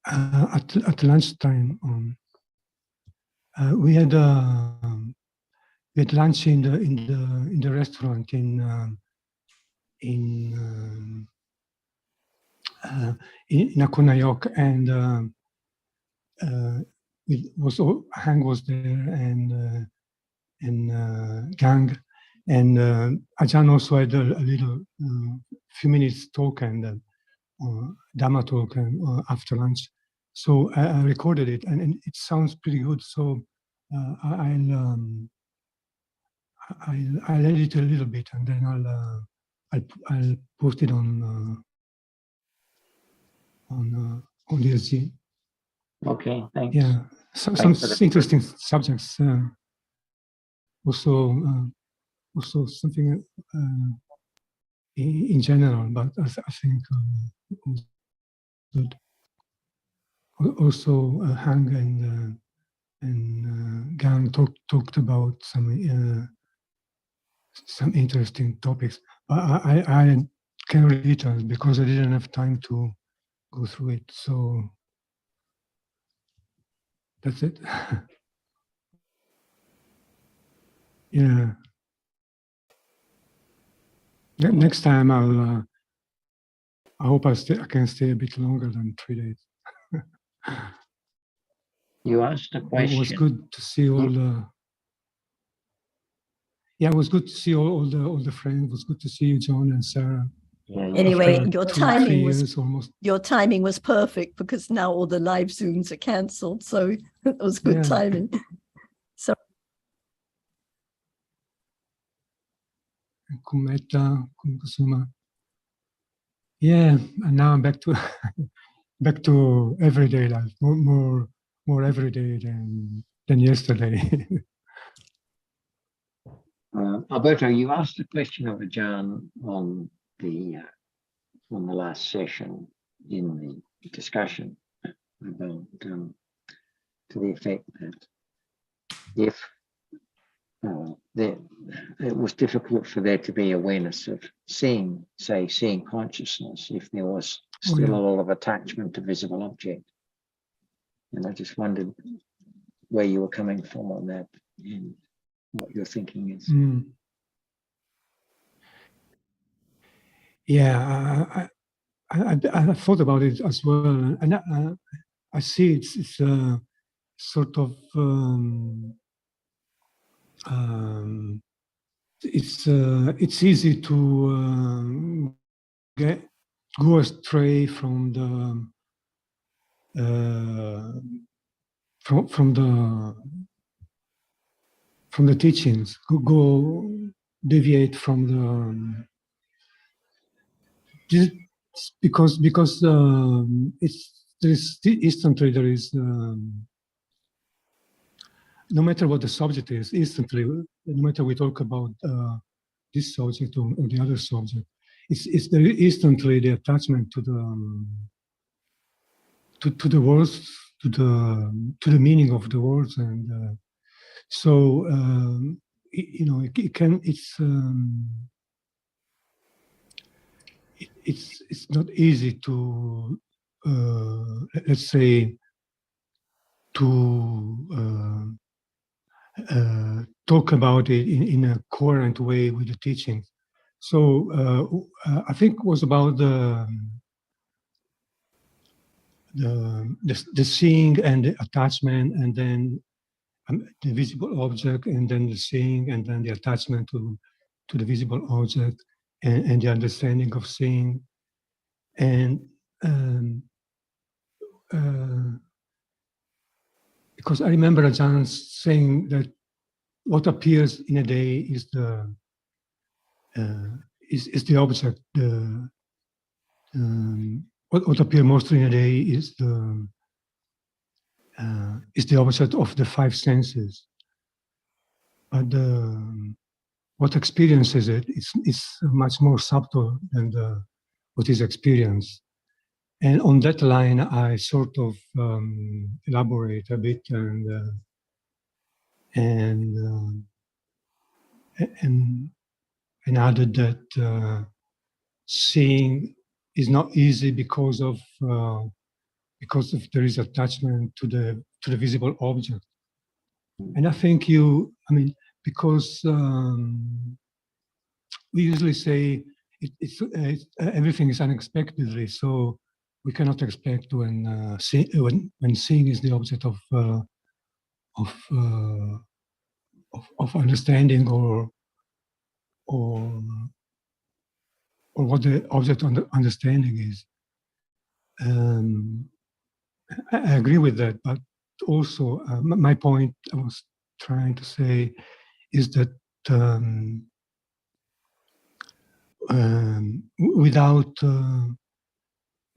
at lunchtime, we had lunch in the restaurant in Akunayok, and Hang was there, and Gang, and Ajahn also had a little few minutes talk and Dhamma talk after lunch. So I recorded it, and it sounds pretty good. So I'll edit a little bit, and then I'll post it on DSG. Okay, thanks. Yeah, some interesting subjects. Also something in general, but I think good. Also, Hang and Gang talked about some interesting topics. I can't read it because I didn't have time to go through it. So that's it. Yeah. Next time I hope I can stay a bit longer than 3 days. You asked a question. It was good to see all the. Yeah, it was good to see all the friends. It was good to see you, John and Sarah. Yeah, Anyway, your timing was perfect, because now all the live Zooms are cancelled, so it was good timing. So. Kumeta, Kumkusuma. Yeah, and now I'm back to everyday life, more everyday than yesterday. Alberto, you asked a question of Ajahn on the last session in the discussion about to the effect that if it was difficult for there to be awareness of seeing consciousness if there was still a lot of attachment to visible object. And I just wondered where you were coming from on that and what your thinking is. Yeah, I thought about it as well, and I see it's a sort of it's easy to go astray from the from the teachings, go deviate from the because instantly there is no matter what the subject is, instantly, no matter we talk about this subject or the other subject, it's there instantly the attachment to the words, to the meaning of the words, and so it's not easy to let's say to talk about it in a coherent way with the teaching. So I think it was about the seeing and the attachment, and then the visible object, and then the seeing, and then the attachment to the visible object, and the understanding of seeing, and because I remember Ajahn saying that what appears in a day is the object. What appears mostly in a day is the opposite of the five senses. But what experiences it is much more subtle than what is experienced. And on that line, I sort of elaborate a bit and added that seeing is not easy because because if there is attachment to the visible object. And I think because we usually say everything is unexpectedly, so we cannot expect when seeing is the object of understanding or what the object of understanding is. I agree with that, but also my point I was trying to say is that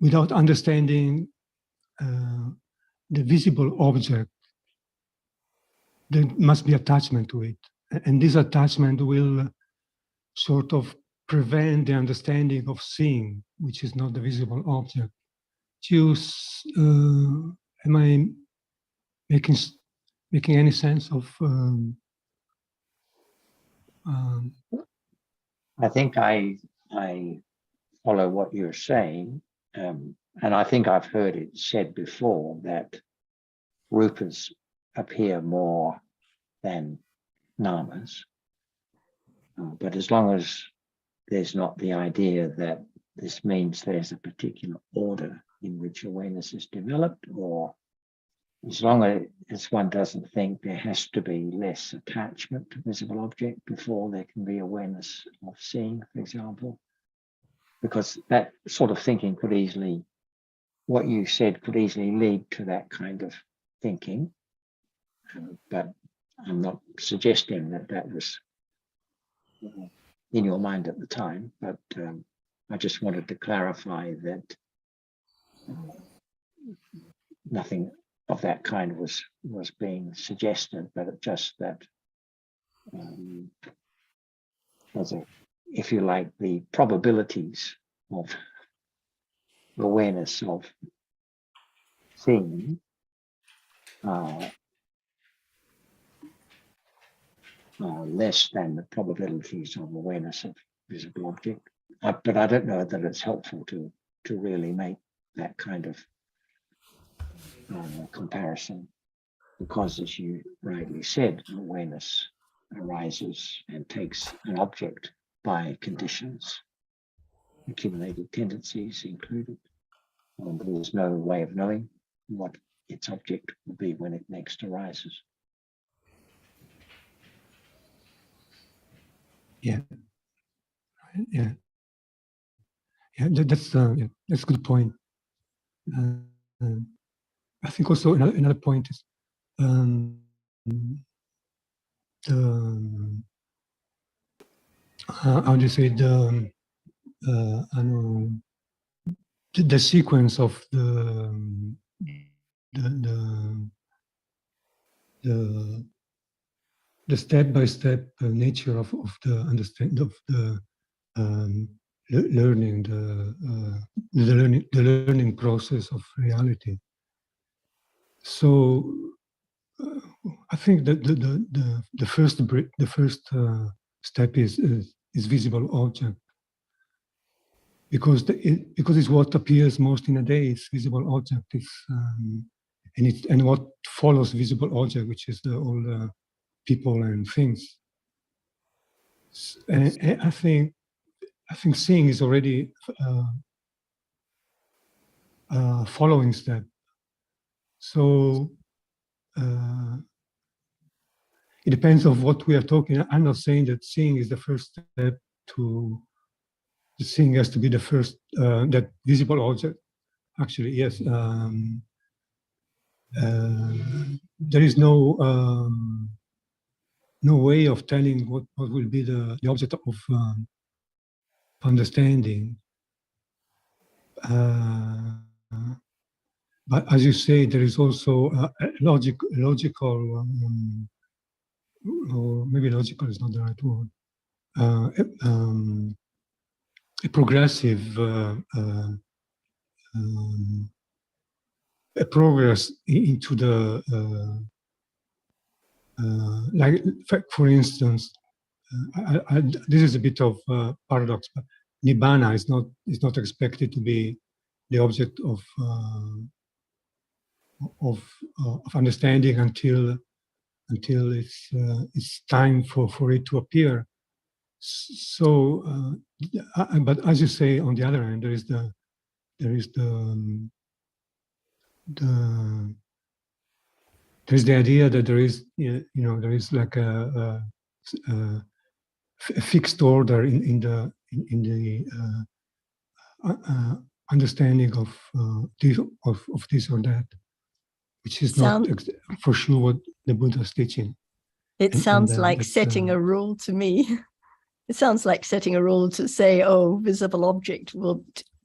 without understanding the visible object, there must be attachment to it, and this attachment will sort of prevent the understanding of seeing, which is not the visible object. Am I making any sense of? I think I follow what you're saying, and I think I've heard it said before that rupas appear more than namas, but as long as there's not the idea that this means there's a particular order in which awareness is developed, or as long as one doesn't think there has to be less attachment to visible object before there can be awareness of seeing, for example, because that sort of thinking could easily, what you said could easily lead to that kind of thinking, but I'm not suggesting that that was in your mind at the time, but I just wanted to clarify that nothing of that kind was being suggested, but just that if you like, the probabilities of awareness of seeing are less than the probabilities of awareness of visible object. But I don't know that it's helpful to really make that kind of comparison, because as you rightly said, awareness arises and takes an object by conditions, accumulated tendencies included, and there's no way of knowing what its object will be when it next arises. Yeah. That's a good point. I think also another point is how do you say the sequence of the step-by-step nature of the understanding of the learning, the learning process of reality. So I think that the first step is visible object, because it's what appears most in a day. It's visible object. And what follows visible object, which is all the people and things. And I think seeing is already following step. So it depends on what we are talking. I'm not saying that seeing is the first step to. The seeing has to be the first. That visible object. Actually, yes. There is no way of telling what will be the object of understanding. But as you say, there is also a logical, or maybe logical is not the right word, a progressive a progress into the like, for instance, this is a bit of paradox, but nibbana is not expected to be the object of understanding until it's time for it to appear. So, but as you say, on the other hand, there's the idea that there is there is like a fixed order in the understanding of this or that, which is not for sure what the Buddha is teaching. It sounds like setting a rule to me. It sounds like setting a rule to say, oh, visible object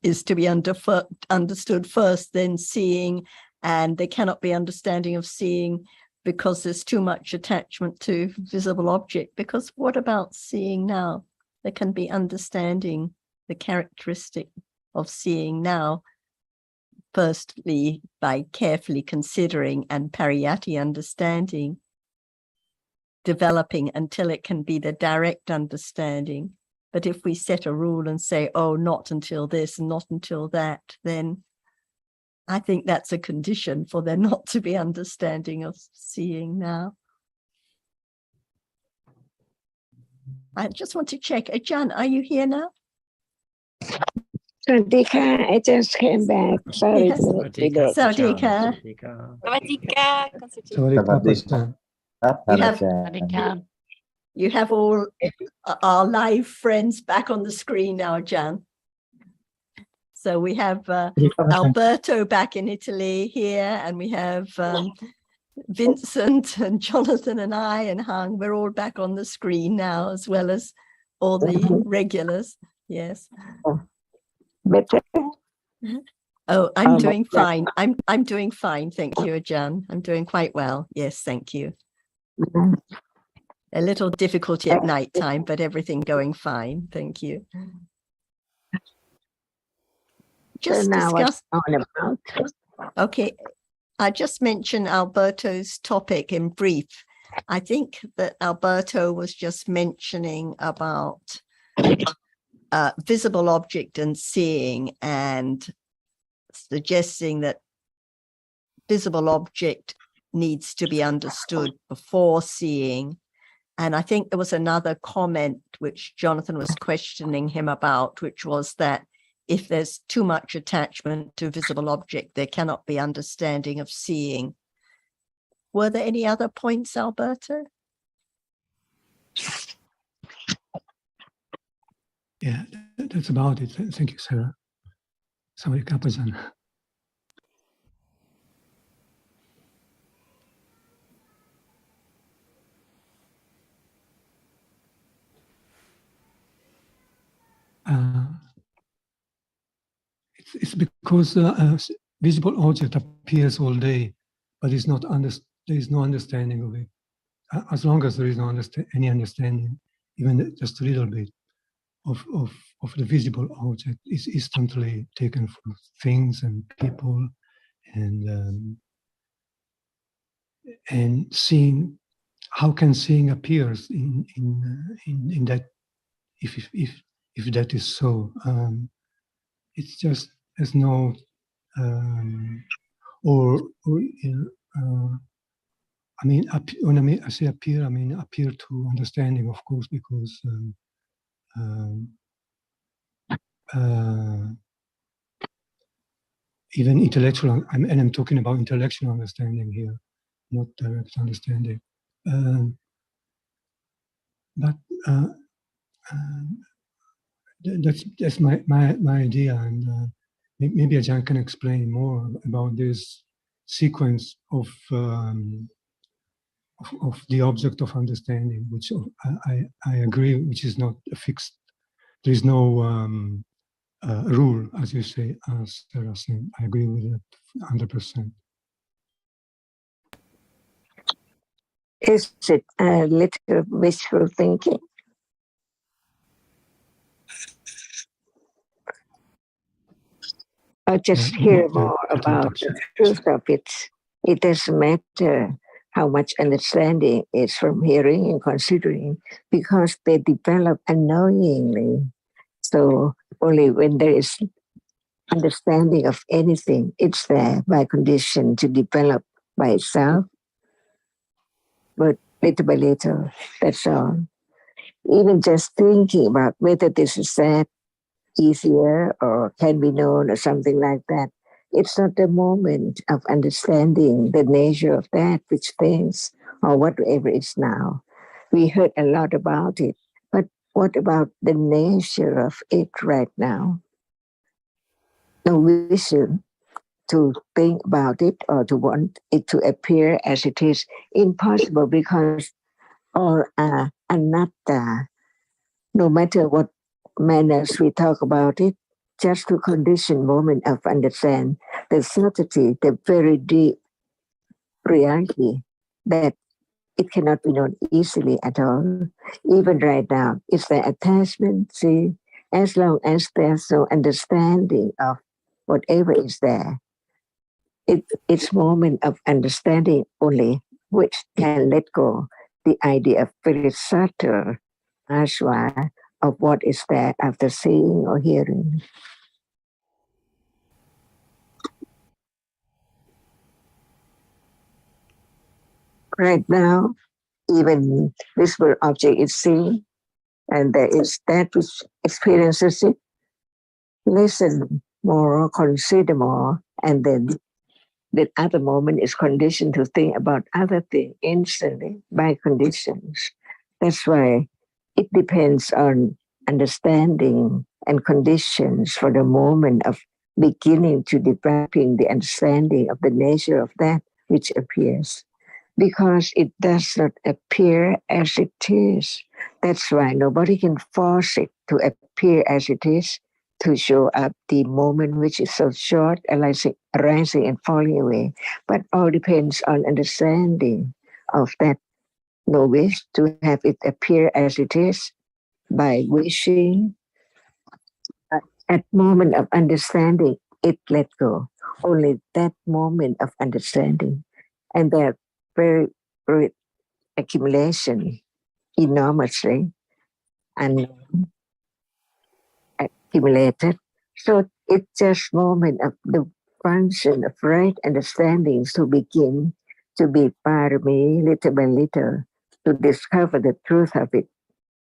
is to be understood first, then seeing, and there cannot be understanding of seeing because there's too much attachment to visible object. Because what about seeing now? There can be understanding the characteristic of seeing now, firstly, by carefully considering and pariyatti understanding, developing until it can be the direct understanding. But if we set a rule and say, oh, not until this and not until that, then I think that's a condition for there not to be understanding of seeing now. I just want to check. Ajahn, are you here now? Sawadika, I just came back. Sorry. Yes. Sawadika. You have all our live friends back on the screen now, Ajahn. So we have Alberto back in Italy here, and we have Vincent and Jonathan and I and Hung. We're all back on the screen now, as well as all the regulars. Yes. Better. Oh, I'm doing fine. I'm doing fine. Thank you, Ajahn. I'm doing quite well. Yes, thank you. A little difficulty at night time, but everything going fine. Thank you. Just discuss. Okay, I just mentioned Alberto's topic in brief. I think that Alberto was just mentioning about visible object and seeing, and suggesting that visible object needs to be understood before seeing. And I think there was another comment which Jonathan was questioning him about, which was that if there's too much attachment to visible object, there cannot be understanding of seeing. Were there any other points, Alberto? Yeah, that's about it. Thank you, Sarah. Sorry, Kapajan. It's because visible object appears all day, but it's not there is no understanding of it. As long as there is no any understanding, even just a little bit of the visible object, is instantly taken for things and people, and seeing. How can seeing appears in that, if that is so? It's just there's no I mean, when I say appear, I mean appear to understanding, of course, because even intellectual, and I'm talking about intellectual understanding here, not direct understanding. But that's my idea, and maybe Ajahn can explain more about this sequence of the object of understanding, which I agree, which is not a fixed. There is no rule, as you say, as Sarah said. I agree with that 100%. Is it a little wishful thinking? Or just hear more about the truth of it. It doesn't matter how much understanding is from hearing and considering, because they develop unknowingly. So only when there is understanding of anything. It's there by condition to develop by itself, but little by little, that's all. Even just thinking about whether this is that easier or can be known or something like that, it's not the moment of understanding the nature of that which things or whatever is now. We heard a lot about it, but what about the nature of it right now? No vision to think about it or to want it to appear as it is impossible, because all anatta, no matter what manners we talk about it, just to condition moment of understand the certainty, the very deep reality that it cannot be known easily at all. Even right now, it's the attachment. See, as long as there's no understanding of whatever is there, it's moment of understanding only which can let go the idea of very subtle ashwa of what is there after seeing or hearing. Right now, even visible object is seen, and there is that which experiences it. Listen more, consider more, and then that other moment is conditioned to think about other thing instantly by conditions. That's why it depends on understanding and conditions for the moment of beginning to developing the understanding of the nature of that which appears, because it does not appear as it is. That's why nobody can force it to appear as it is, to show up the moment which is so short, arising and falling away. But all depends on understanding of that. No wish to have it appear as it is by wishing. At moment of understanding, it let go. Only that moment of understanding. And that very, very accumulation enormously and accumulated. So it's just moment of the function of right understandings to begin to be parami little by little, to discover the truth of it,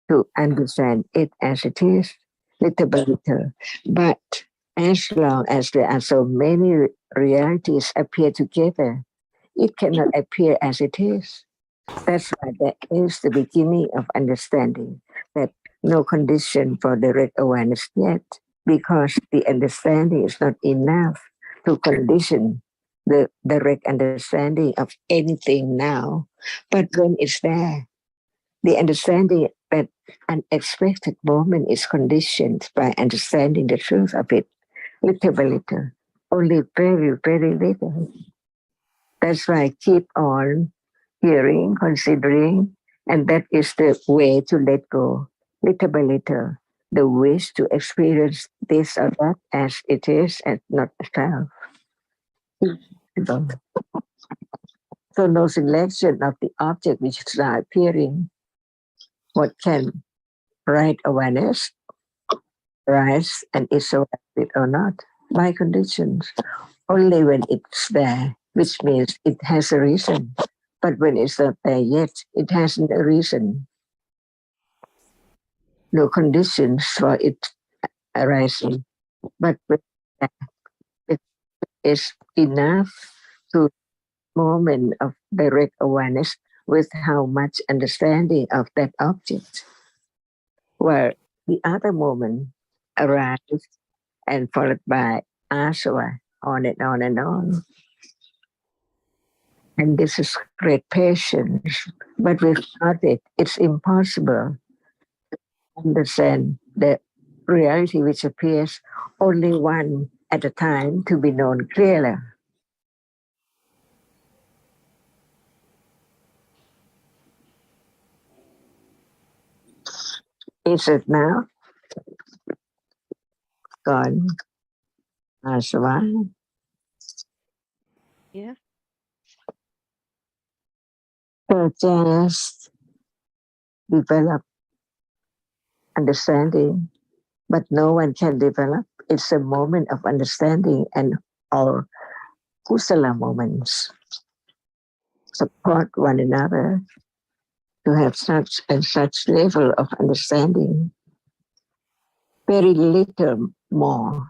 to understand it as it is, little by little. But as long as there are so many realities appear together, it cannot appear as it is. That's why that is the beginning of understanding, that no condition for direct awareness yet, because the understanding is not enough to condition the direct understanding of anything now. But when it's there, the understanding that unexpected moment is conditioned by understanding the truth of it, little by little, only very, very little. That's why I keep on hearing, considering, and that is the way to let go, little by little, the wish to experience this or that as it is and not self. So no selection of the object which is now appearing. What can right awareness rise and is aware of it or not? By conditions. Only when it's there, which means it has a reason. But when it's not there yet, it hasn't a reason. No conditions for it arising. But when it is enough to moment of direct awareness with how much understanding of that object, where the other moment arises and followed by asava, on and on and on. And this is great patience. But without it, it's impossible to understand the reality which appears only one at a time to be known clearly. Is it now? Gone. Asava. Yeah. So just develop understanding, but no one can develop it's a moment of understanding, and our kusala moments support one another to have such and such level of understanding. Very little more.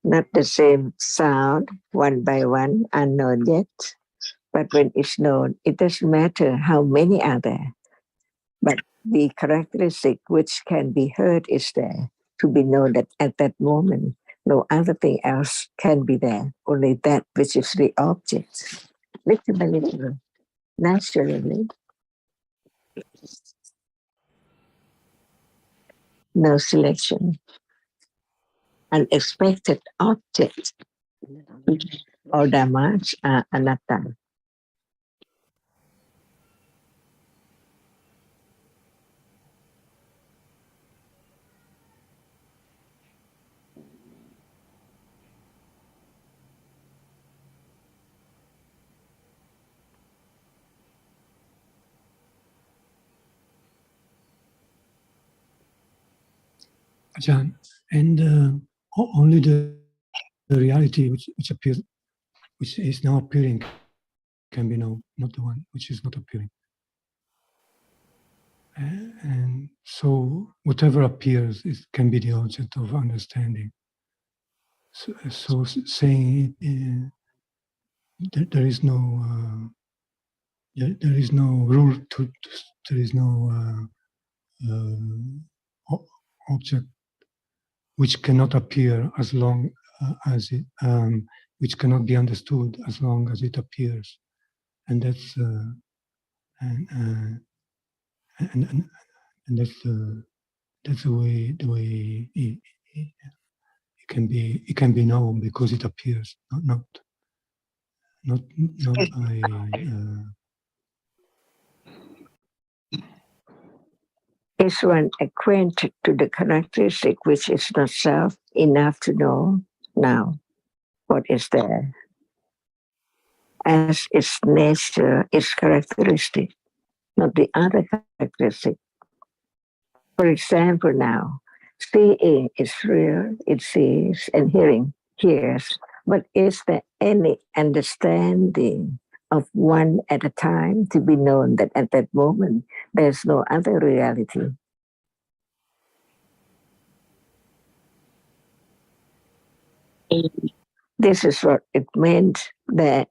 Not the same sound, one by one, unknown yet. But when it's known, it doesn't matter how many are there. But the characteristic which can be heard is there to be known that at that moment, no other thing else can be there, only that which is the object. Little by little, naturally, no selection. Unexpected objects or dhammas are anatta. Ajahn, and only the reality which appears, which is now appearing, can be known, not the one which is not appearing. And so whatever appears can be the object of understanding. So saying there is no there is no rule there is no object which cannot appear as long as it which cannot be understood as long as it appears, and that's and that's the way it can be known, because it appears, not by Is one acquainted to the characteristic which is not self enough to know now what is there as its nature, its characteristic, not the other characteristic. For example, now, seeing is real, it sees, and hearing hears, but is there any understanding of one at a time to be known that at that moment there's no other reality? This is what it meant, that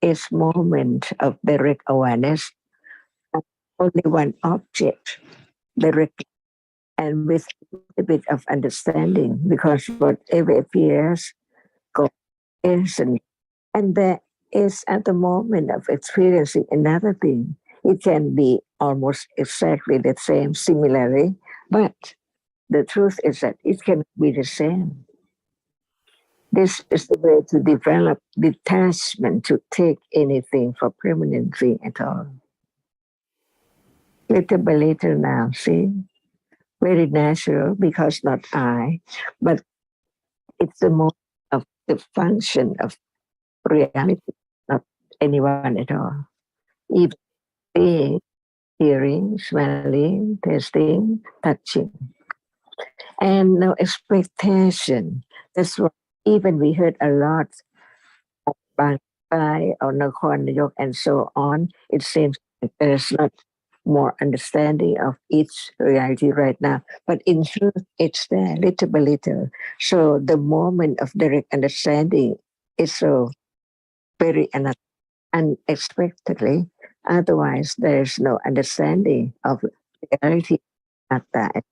is moment of direct awareness, only one object, direct, and with a bit of understanding, because whatever appears goes instantly. And there is at the moment of experiencing another thing, it can be almost exactly the same, similarly, but the truth is that it can be the same. This is the way to develop detachment, to take anything for permanent thing at all. Little by little now, see? Very natural, because not I, but it's the moment of the function of reality, not anyone at all. Even seeing, hearing, smelling, tasting, touching. And no expectation. That's what even we heard a lot about Pai or Nakhon Nayok and so on. It seems like there's not more understanding of each reality right now. But in truth, it's there, little by little. So the moment of direct understanding is so very unexpectedly. Otherwise, there's no understanding of reality anatta.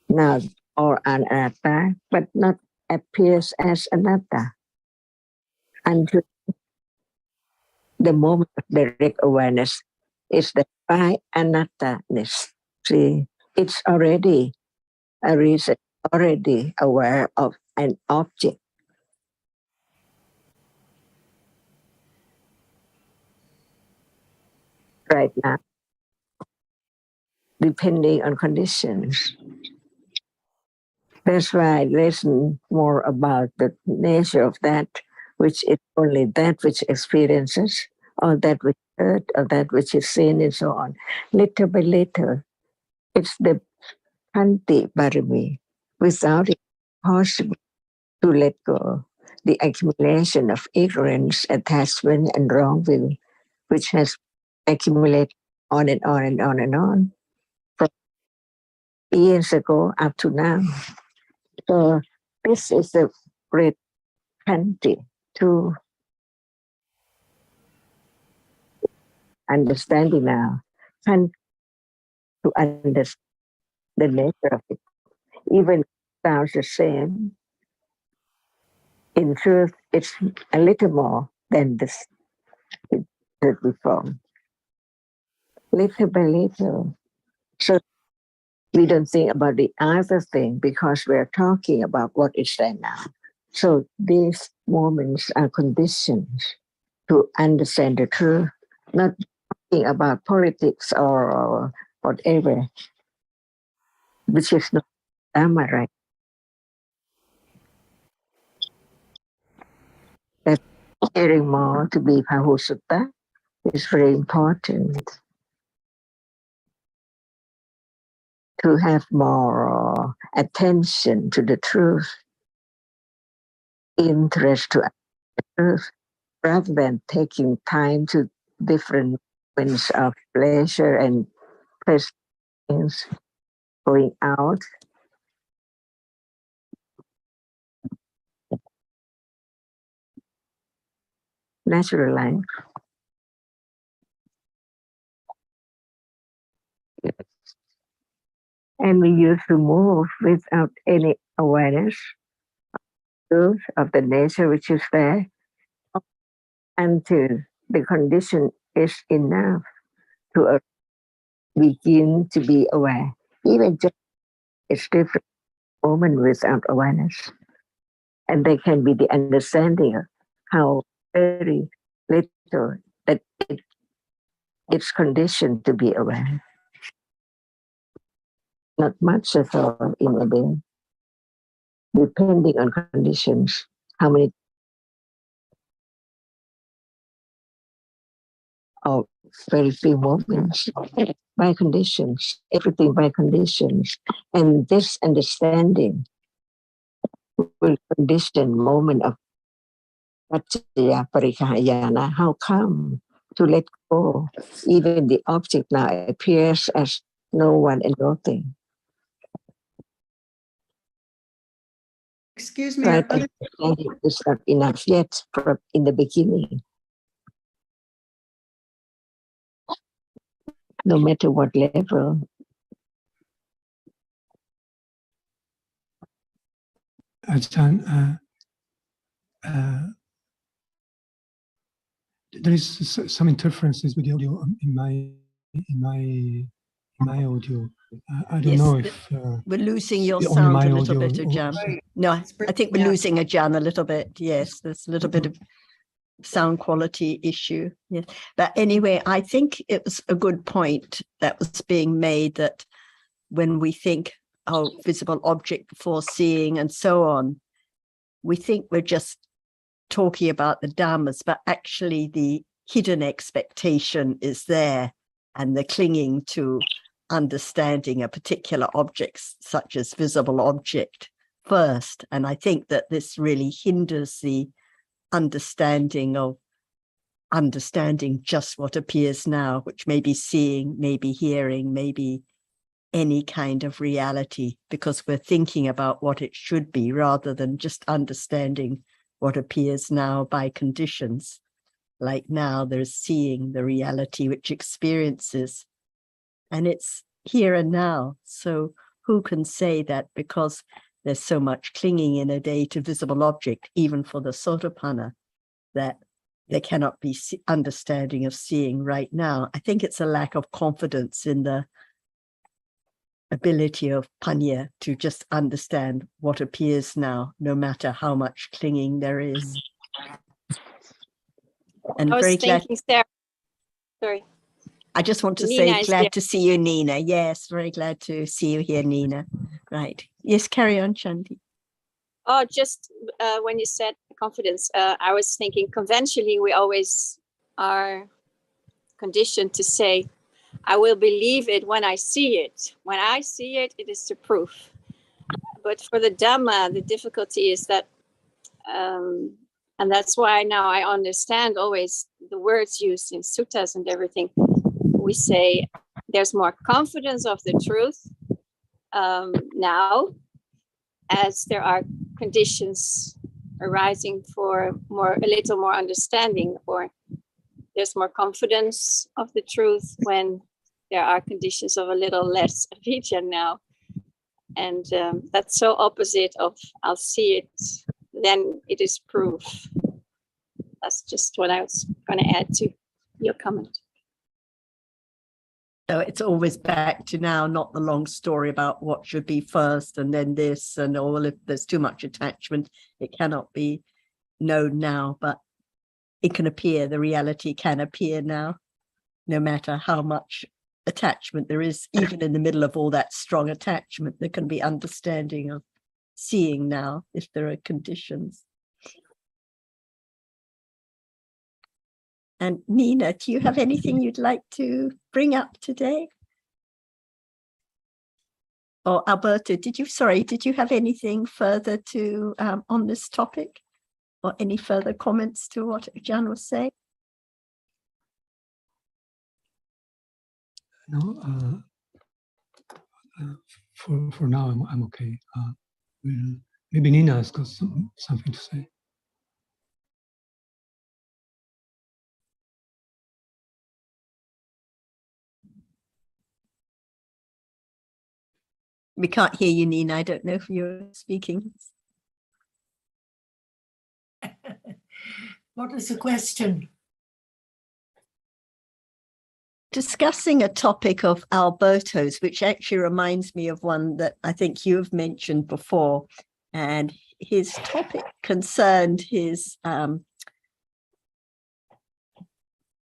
Now, or anatta, but not appears as anatta until the moment of direct awareness is the by anatta-ness. See, it's already a reason, already aware of an object. Right now, depending on conditions. That's why I listen more about the nature of that, which is only that which experiences, or that which heard, or that which is seen, and so on. Little by little, it's the Khanti Barami. Without it, possible to let go. The accumulation of ignorance, attachment, and wrong will, which has accumulated on and on and on and on from years ago up to now. So this is the great country to understanding now, and to understand the nature of it. Even sounds the same, in truth, it's a little more than this that before. Little by little. So we don't think about the other thing because we're talking about what is there now. So these moments are conditions to understand the truth, not talking about politics or whatever, which is not Dhamma, right? That hearing more to be Pahusutta is very important. To have more attention to the truth, interest to the truth, rather than taking time to different moments of pleasure and things going out. Natural life. And we used to move without any awareness of the nature which is there until the condition is enough to begin to be aware. Even just it's different moment without awareness. And they can be the understanding of how very little that it's conditioned to be aware. Not much at all in a day, depending on conditions, how many or very few moments by conditions, everything by conditions. And this understanding will condition moment of Pacaya Parikayana. How come to let go? Even the object now appears as no one and nothing. Excuse me, Right, understanding is not enough yet from in the beginning. No matter what level. Ajahn, there is some interferences with the audio in my audio. I don't know if we're losing your only sound my a little audio bit, or- Ajahn. No, I think we're losing Ajahn a little bit. Yes, there's a little bit of sound quality issue. Yes, but anyway, I think it was a good point that was being made, that when we think, oh, visible object before seeing and so on, we think we're just talking about the dhammas, but actually the hidden expectation is there, and the clinging to understanding a particular object, such as visible object, first. And I think that this really hinders the understanding just what appears now, which may be seeing, maybe hearing, maybe any kind of reality, because we're thinking about what it should be rather than just understanding what appears now by conditions. Like now there's seeing the reality which experiences, and it's here and now. So who can say that because there's so much clinging in a day to visible object, even for the Sotapanna, that there cannot be understanding of seeing right now? I think it's a lack of confidence in the ability of Panya to just understand what appears now, no matter how much clinging there is. And I was very glad. thinking, Sarah, sorry. I just want to say glad to see you, Nina. Yes, very glad to see you here, Nina. Right. Yes, carry on, Chandi. Oh, just when you said confidence, I was thinking conventionally we always are conditioned to say, I will believe it when I see it. When I see it, it is the proof. But for the Dhamma, the difficulty is that, and that's why now I understand always the words used in suttas and everything. We say there's more confidence of the truth now, as there are conditions arising for a little more understanding, or there's more confidence of the truth when there are conditions of a little less avijja now. And that's so opposite of I'll see it, then it is proof. That's just what I was going to add to your comment. So it's always back to now, not the long story about what should be first and then this and all. If there's too much attachment, it cannot be known now, but it can appear, the reality can appear now, no matter how much attachment there is. Even in the middle of all that strong attachment, there can be understanding of seeing now if there are conditions. And Nina, do you have anything you'd like to bring up today? Or Alberto, did you have anything further to on this topic? Or any further comments to what Ajahn was saying? No, for now I'm okay. Maybe Nina has got something to say. We can't hear you, Nina. I don't know if you're speaking. What is the question? Discussing a topic of Alberto's, which actually reminds me of one that I think you've mentioned before. And his topic concerned his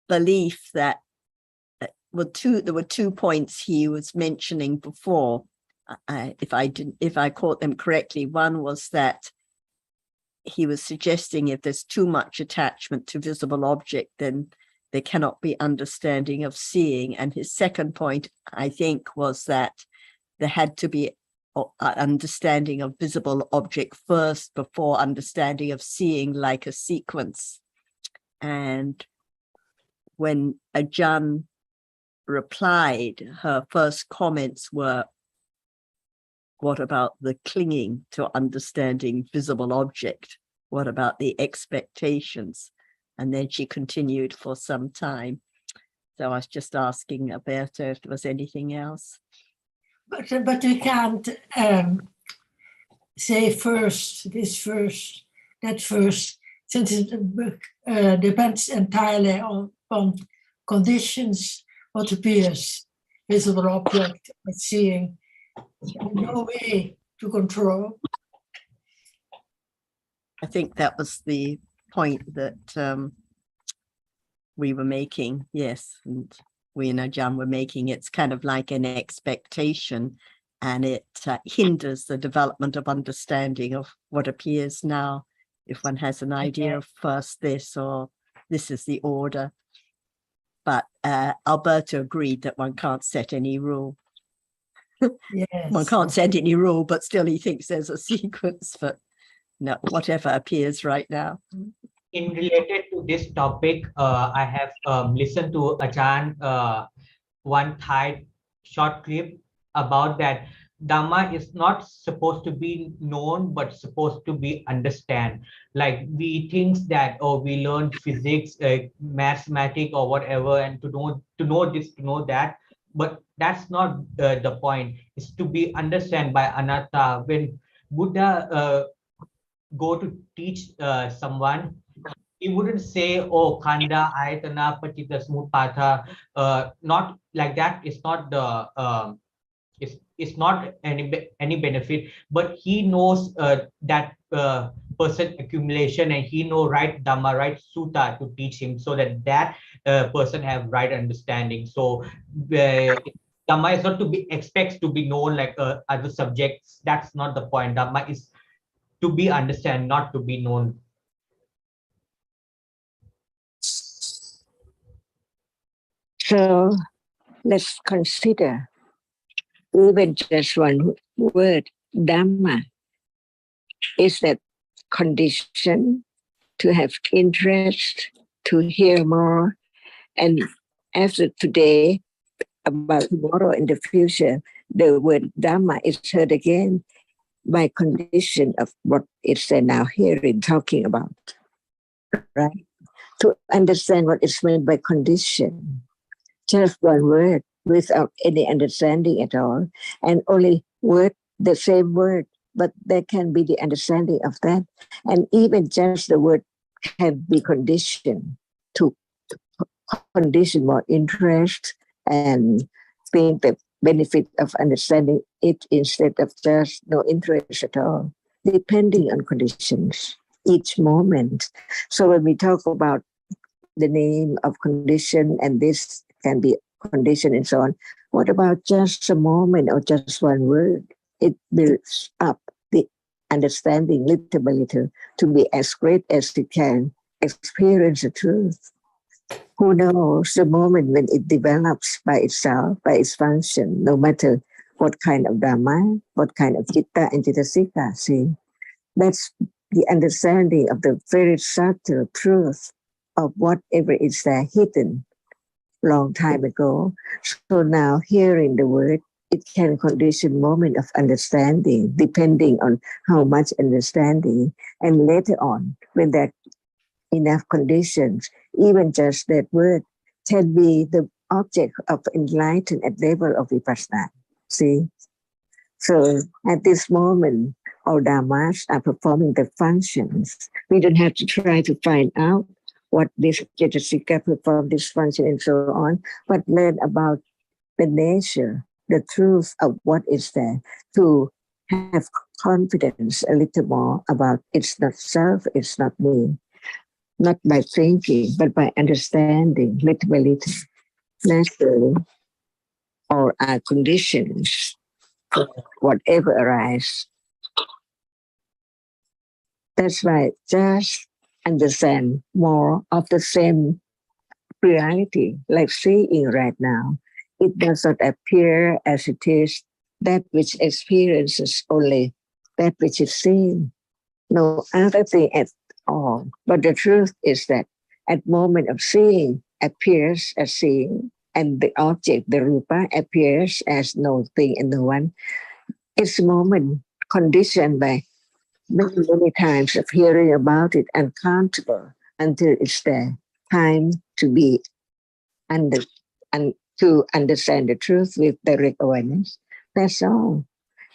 belief that there were 2 points he was mentioning before. If I caught them correctly, one was that he was suggesting if there's too much attachment to visible object, then there cannot be understanding of seeing. And his second point, I think, was that there had to be understanding of visible object first before understanding of seeing, like a sequence. And when Ajahn replied, her first comments were, what about the clinging to understanding visible object? What about the expectations? And then she continued for some time. So I was just asking Alberto if there was anything else. But we can't say first, this first, that first, since it depends entirely on conditions, what appears, visible object, but seeing, no way to control. I think that was the point that we were making, yes, and we and Ajahn were making. It's kind of like an expectation, and it hinders the development of understanding of what appears now. If one has an idea of first this or this is the order. But Alberto agreed that one can't set any rule. Yes. One can't set any rule, but still he thinks there's a sequence, but no, whatever appears right now. In related to this topic, I have listened to Ajahn one Thai short clip about that Dhamma is not supposed to be known, but supposed to be understand. Like we think that, oh, we learn physics, mathematics or whatever, and to know this, to know that, but that's not the point. It's to be understand by anatta. When Buddha go to teach someone, he wouldn't say, oh, khanda, ayatana, pachitta, samuppada, not like that. It's not the it's not any benefit, but he knows that person accumulation, and he know right Dhamma, right Sutta to teach him, so that person have right understanding. So Dhamma is not to be expects to be known like other subjects. That's not the point. Dhamma is to be understand, not to be known. So let's consider even just one word, Dhamma, is that condition to have interest, to hear more. And after today, about tomorrow in the future, the word Dhamma is heard again by condition of what it's now hearing, talking about, right? To understand what is meant by condition, just one word without any understanding at all, and only word, the same word, but there can be the understanding of that. And even just the word can be conditioned to condition more interest and think the benefit of understanding it instead of just no interest at all, depending on conditions each moment. So when we talk about the name of condition, and this can be condition and so on, what about just a moment or just one word? It builds up the understanding little by little to be as great as it can experience the truth. Who knows the moment when it develops by itself, by its function, no matter what kind of Dhamma, what kind of Citta and Cittasika, see? That's the understanding of the very subtle truth of whatever is there hidden long time ago. So now hearing the word, it can condition moment of understanding, depending on how much understanding. And later on, when there are enough conditions, even just that word can be the object of enlightenment at level of vipassana. See? So at this moment, all dhammas are performing the functions. We don't have to try to find out what this cetasika perform this function and so on, but learn about the nature, the truth of what is there, to have confidence a little more about it's not self, it's not me. Not by thinking, but by understanding, little by little, naturally, or our conditions, whatever arise. That's why just understand more of the same reality, like seeing right now. It does not appear as it is, that which experiences only that which is seen. No other thing at all. But the truth is that at moment of seeing appears as seeing, and the object, the rupa, appears as no thing and no one. It's a moment conditioned by many times of hearing about it, uncountable, until it's there. Time to be under and to understand the truth with direct awareness. That's all.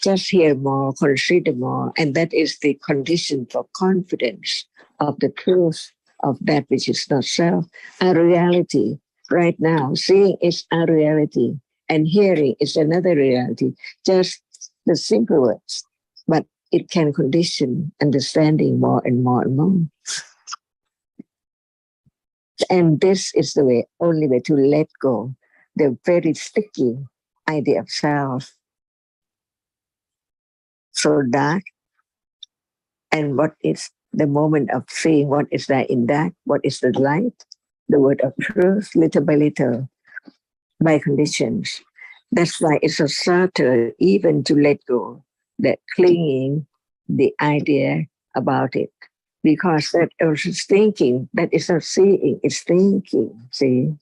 Just hear more, consider more, and that is the condition for confidence of the truth of that which is not self. A reality right now, seeing is a reality, and hearing is another reality. Just the simple words, but it can condition understanding more and more and more. And this is the way, only way to let go the very sticky idea of self. So dark, and what is the moment of seeing what is there in that, what is the light, the word of truth, little by little, by conditions. That's why it's so subtle even to let go, that clinging, the idea about it. Because that is thinking, that is not seeing, it's thinking, see?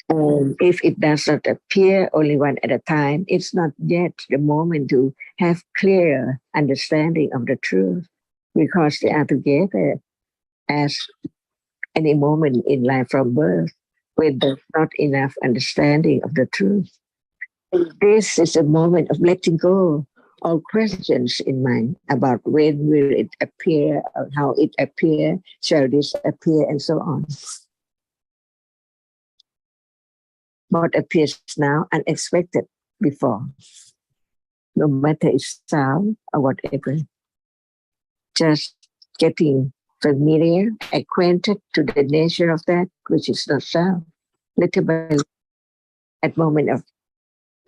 And if it does not appear only one at a time, it's not yet the moment to have clear understanding of the truth, because they are together as any moment in life from birth, when there's not enough understanding of the truth. And this is a moment of letting go all questions in mind about when will it appear, or how it appear, shall this appear, and so on. What appears now unexpected before, no matter it's sound or whatever. just getting familiar, acquainted to the nature of that which is not self. Little by little, at moment of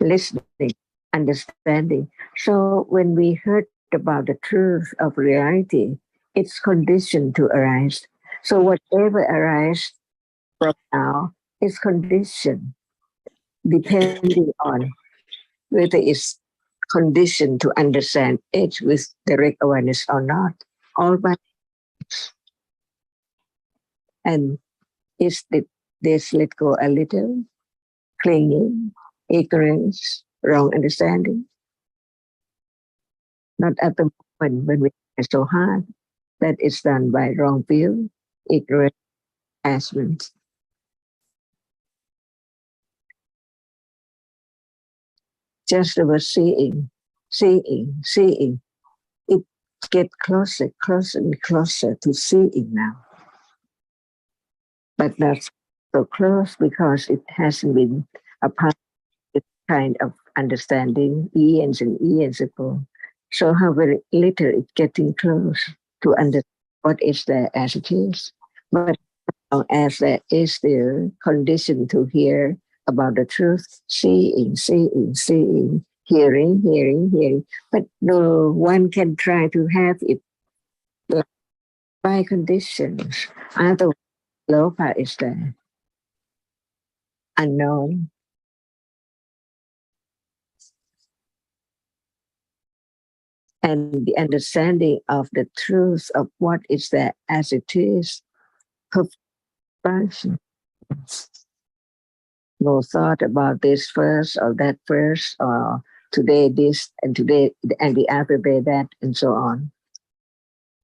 listening, understanding. So when we heard about the truth of reality, it's conditioned to arise. So whatever arises from now is conditioned, depending on whether it's conditioned to understand it with direct awareness or not. All by and is that this let go a little, clinging, ignorance, wrong understanding. Not at the moment when we are so hard. That is done by wrong view, ignorant attachment. Just about seeing, seeing. It gets closer, closer and closer to seeing now. But not so close because it hasn't been a part of this kind of understanding years and years ago. So how very little it's getting close to understand what is there as it is. But as there is there conditioned to hear about the truth, seeing, hearing. But no one can try to have it by conditions. Otherwise, Lopa is there. Unknown. And the understanding of the truth of what is there as it is, perfection. No thought about this first or that first, or today this and today and the other day that, and so on.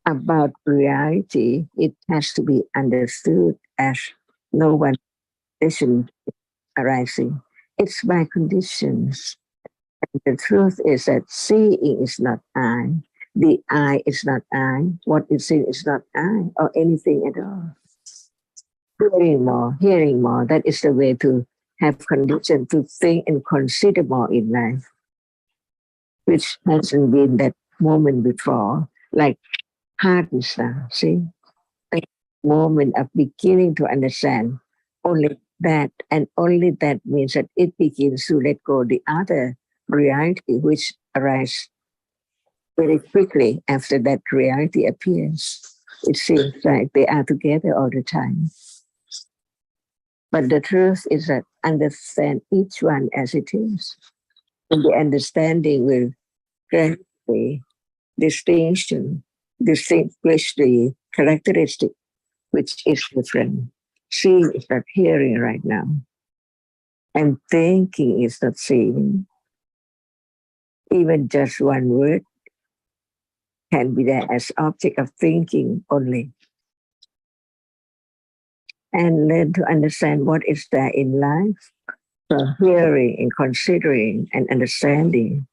About reality, it has to be understood as no one condition arising. It's by conditions. And the truth is that seeing is not I. The I is not I. What is seen is not I or anything at all. Hearing more. That is the way to have condition to think and consider more in life, which hasn't been that moment before, like hardness now, see? The moment of beginning to understand only that, and only that means that it begins to let go the other reality which arises very quickly after that reality appears. It seems like they are together all the time. But the truth is that understand each one as it is. And the understanding will gradually distinguish the characteristic which is different. Seeing is not hearing right now. And thinking is not seeing. Even just one word can be there as object of thinking only. And learn to understand what is there in life. So hearing and considering and understanding.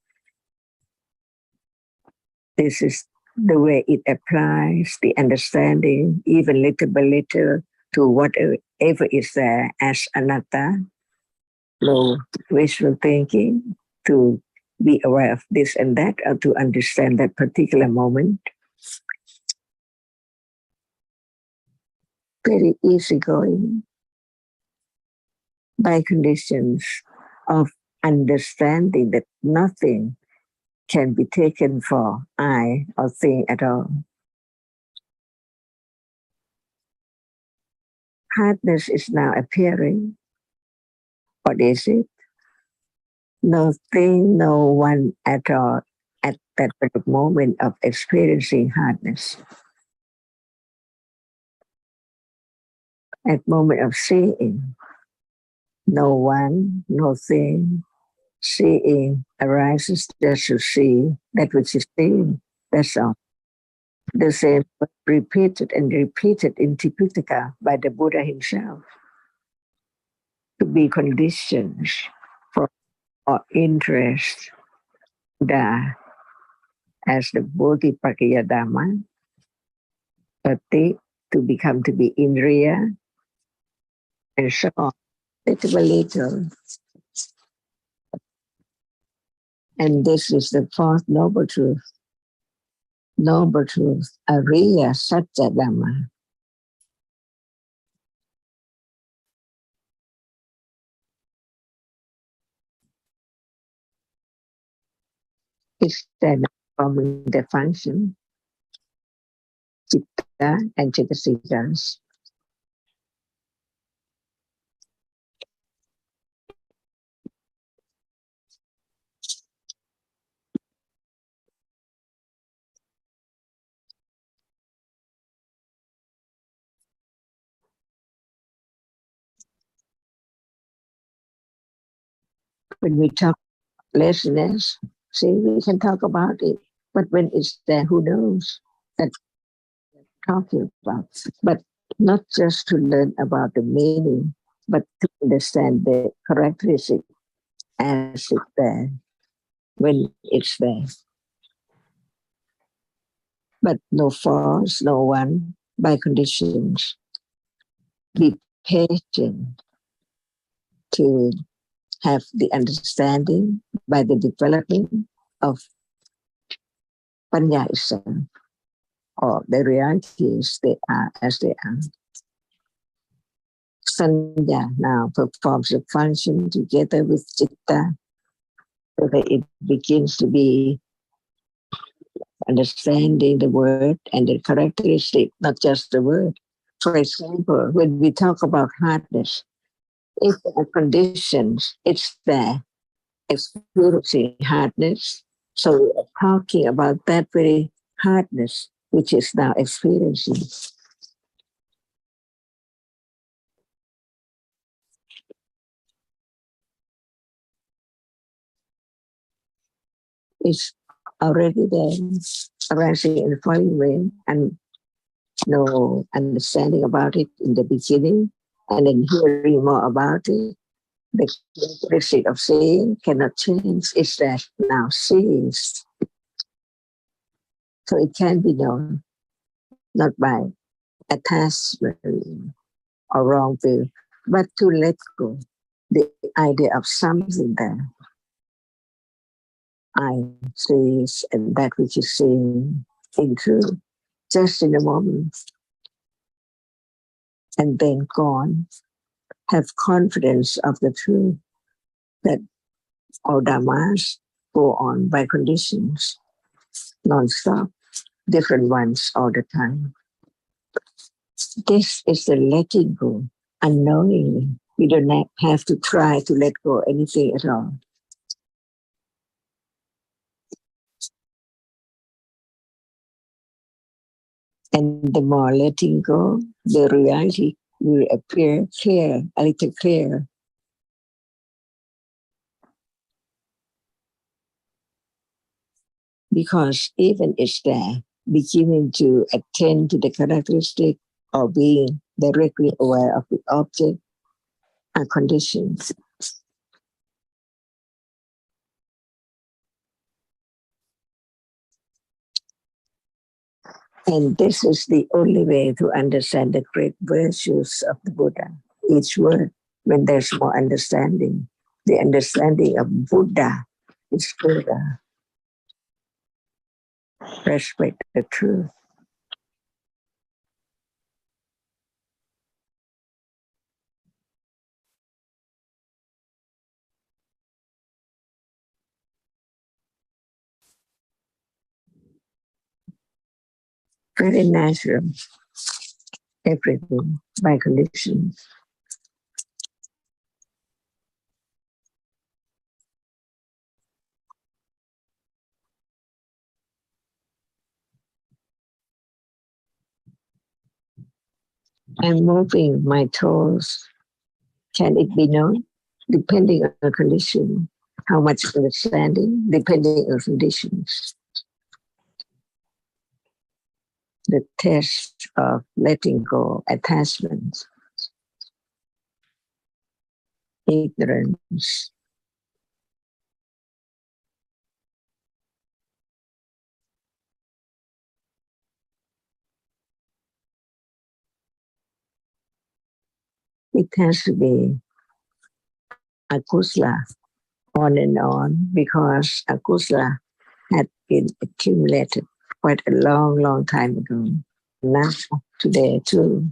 This is the way it applies, the understanding, even little by little, to whatever is there as anatta, low wishful thinking, to be aware of this and that, or to understand that particular moment. Very easygoing by conditions of understanding that nothing can be taken for I or thing at all. Hardness is now appearing. What is it? No thing, no one at all at that moment of experiencing hardness. At moment of seeing, no one, no thing, seeing arises just to see that which is seen. That's all. The same repeated and repeated in Tipitaka by the Buddha himself. To be conditions for our interest, as the Bodhipakkhaya-Dhamma, Pati, to become to be Indriya, and so on, little by little. And this is the fourth noble truth. noble truth, Ariya Satya Dhamma. Instead of performing the function, Chitta and Chittasikas. When we talk lessness, see, we can talk about it, but when it's there, who knows that talking about? But not just to learn about the meaning, but to understand the characteristic as it's there, when it's there. But no force, no one, by conditions. Be patient to have the understanding by the development of Panya itself, or the realities they are as they are. Sanya now performs a function together with Chitta, so that it begins to be understanding the word and the characteristic, not just the word. For example, when we talk about hardness, if there are conditions, it's there, experiencing hardness. So we are talking about that very hardness, which is now experiencing. It's already there, arising in the falling way, and no understanding about it in the beginning, and then hearing more about it. The characteristic of seeing cannot change. It's that now sees. So it can be known, not by attachment or wrong view, but to let go the idea of something there. I sees and that which is seen in truth, just in a moment, and then gone. Have confidence of the truth that all dhammas go on by conditions, non-stop, different ones all the time. This is the letting go unknowingly. We do not have to try to let go anything at all. And the more letting go, the reality will appear clear, a little clearer. Because even it's there, beginning to attend to the characteristic or being directly aware of the object are conditions. And this is the only way to understand the great virtues of the Buddha. Each word, when there's more understanding, the understanding of Buddha is Buddha. Respect the truth. Very natural. Everything by conditions. I'm moving my toes. Can it be known? Depending on the condition. How much understanding? Depending on conditions. The test of letting go attachments, ignorance, it has to be akusala on and on because akusala had been accumulated quite a long, long time ago. Now, today too.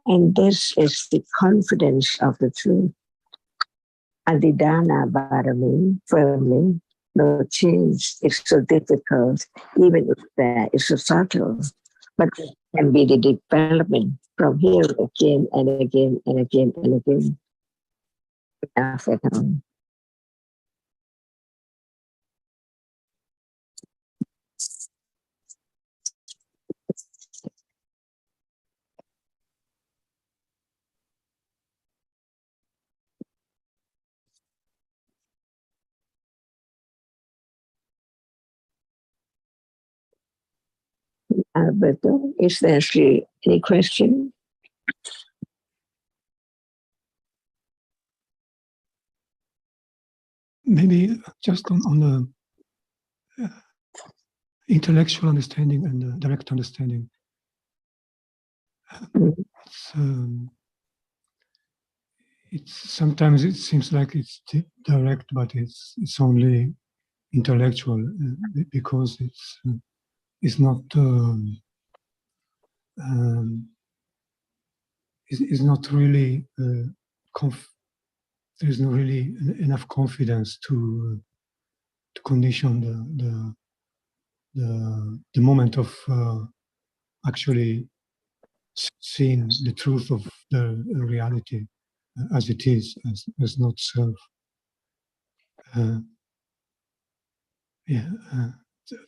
And this is the confidence of the truth. Adidana Barami, firmly, no change is so difficult, even if there is a subtle, but it can be the development from here again and again and again and again. After time. Alberto, is there any question? Maybe just on the intellectual understanding and the direct understanding. It's sometimes it seems like it's direct, but it's only intellectual because it's not it's not really there's not really enough confidence to condition the moment of actually seeing the truth of the reality as it is, as not self.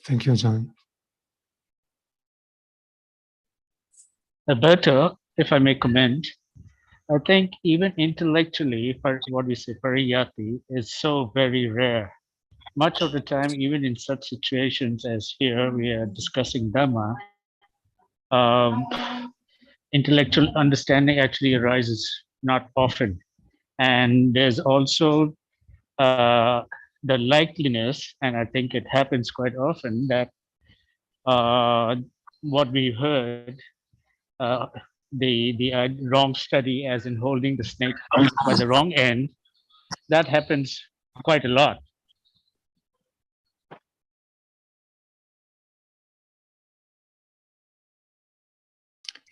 Thank you, John. Alberto, if I may comment, I think even intellectually, what we say, pariyati, is so very rare. Much of the time, even in such situations as here, we are discussing Dhamma, intellectual understanding actually arises not often. And there's also the likeliness, and I think it happens quite often, that what we heard, the wrong study, as in holding the snake by the wrong end, that happens quite a lot.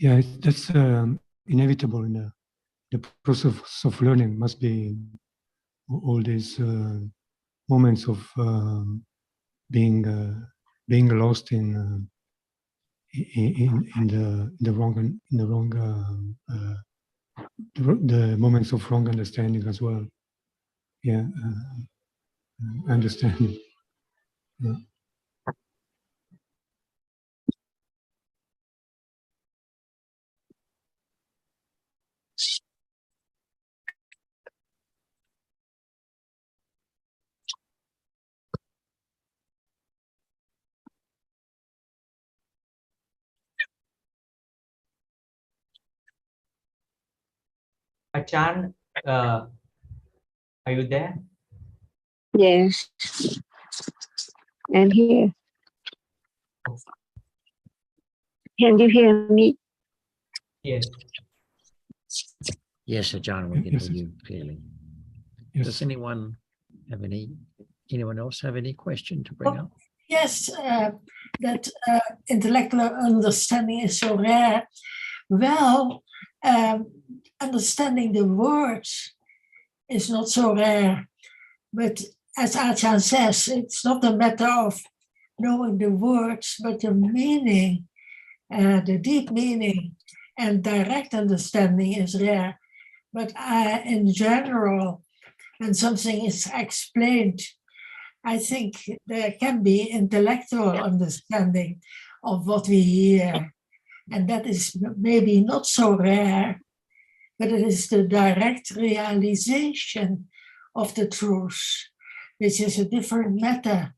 Yeah, that's inevitable in the process of learning. Must be all these moments of being lost in the wrong the moments of wrong understanding as well. Yeah, understanding. Yeah. Achan, are you there? Yes, I'm here. Can you hear me? Yes. Yes, Ajahn, we can hear you clearly. Yes. Does anyone else have any question to bring up? Yes, that intellectual understanding is so rare. Well, understanding the words is not so rare. But as Ajahn says, it's not a matter of knowing the words, but the meaning, the deep meaning, and direct understanding is rare. But in general, when something is explained, I think there can be intellectual understanding of what we hear. And that is maybe not so rare, but it is the direct realization of the truth, which is a different matter.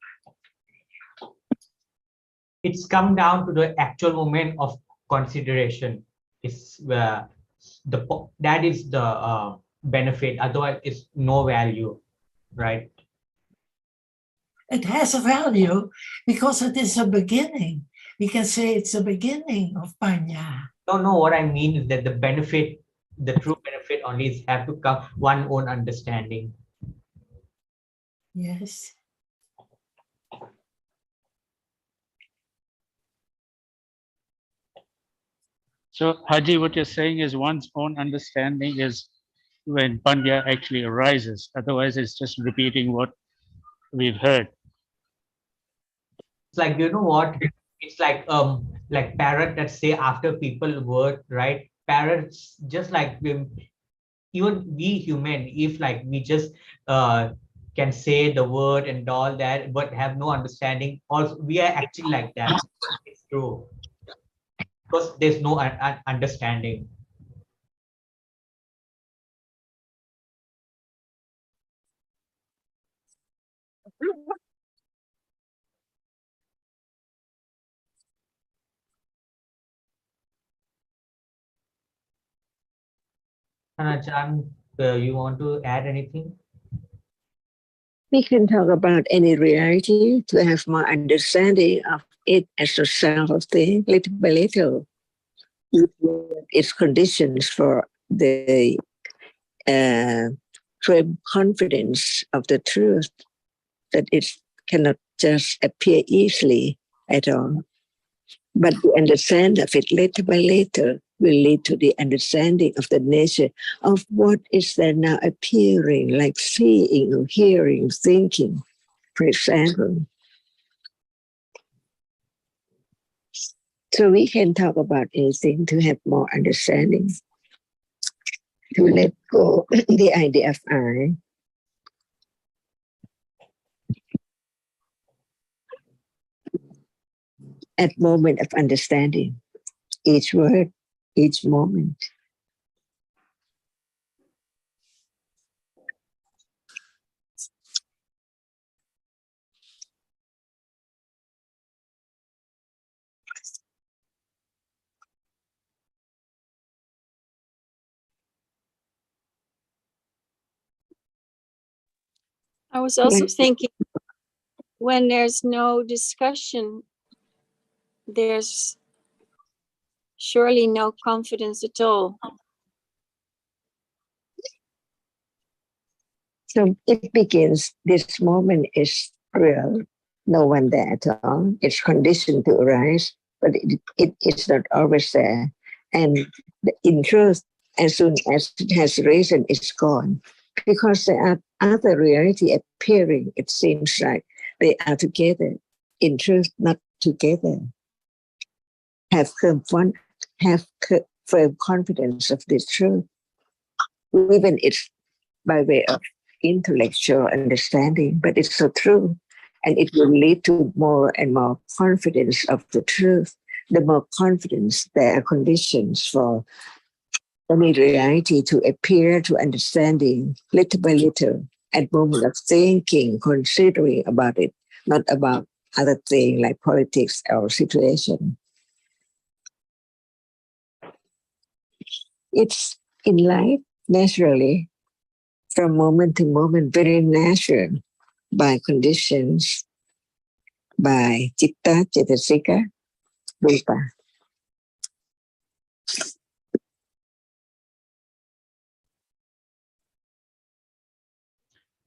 It's come down to the actual moment of consideration. Is that is the benefit. Otherwise, it's no value, right? It has a value because it is a beginning. We can say it's a beginning of Panya. No, what I mean is that the benefit the true benefit only is have to come one own understanding. Yes. So, Haji, what you're saying is one's own understanding is when Panya actually arises. Otherwise, it's just repeating what we've heard. It's like, you know what? It's like parrot that say after people word, right? Parrots just like even we human, if like we just can say the word and all that, but have no understanding, also we are actually like that. It's true. Because there's no understanding. Anachan, you want to add anything? We can talk about any reality to have more understanding of it as a self of thing, little by little. Its conditions for the firm confidence of the truth, that it cannot just appear easily at all. But the understand of it little by little will lead to the understanding of the nature of what is there now appearing, like seeing or hearing, thinking, for example. So we can talk about anything to have more understanding, to let go the idea of I. At moment of understanding, each word, each moment. I was also Like, thinking, when there's no discussion, there's surely no confidence at all. so it begins, this moment is real, no one there at all. It's conditioned to arise, but it is not always there. And in truth, as soon as it has risen, it's gone. Because there are other reality appearing, it seems like they are together. In truth, not together. Have firm confidence of this truth. Even it's by way of intellectual understanding, but it's so true. And it will lead to more and more confidence of the truth. The more confidence, there are conditions for any reality to appear to understanding little by little, at moment of thinking, considering about it, not about other things like politics or situation. It's in life, naturally, from moment to moment, very natural, by conditions, by citta, cetasika, rupa.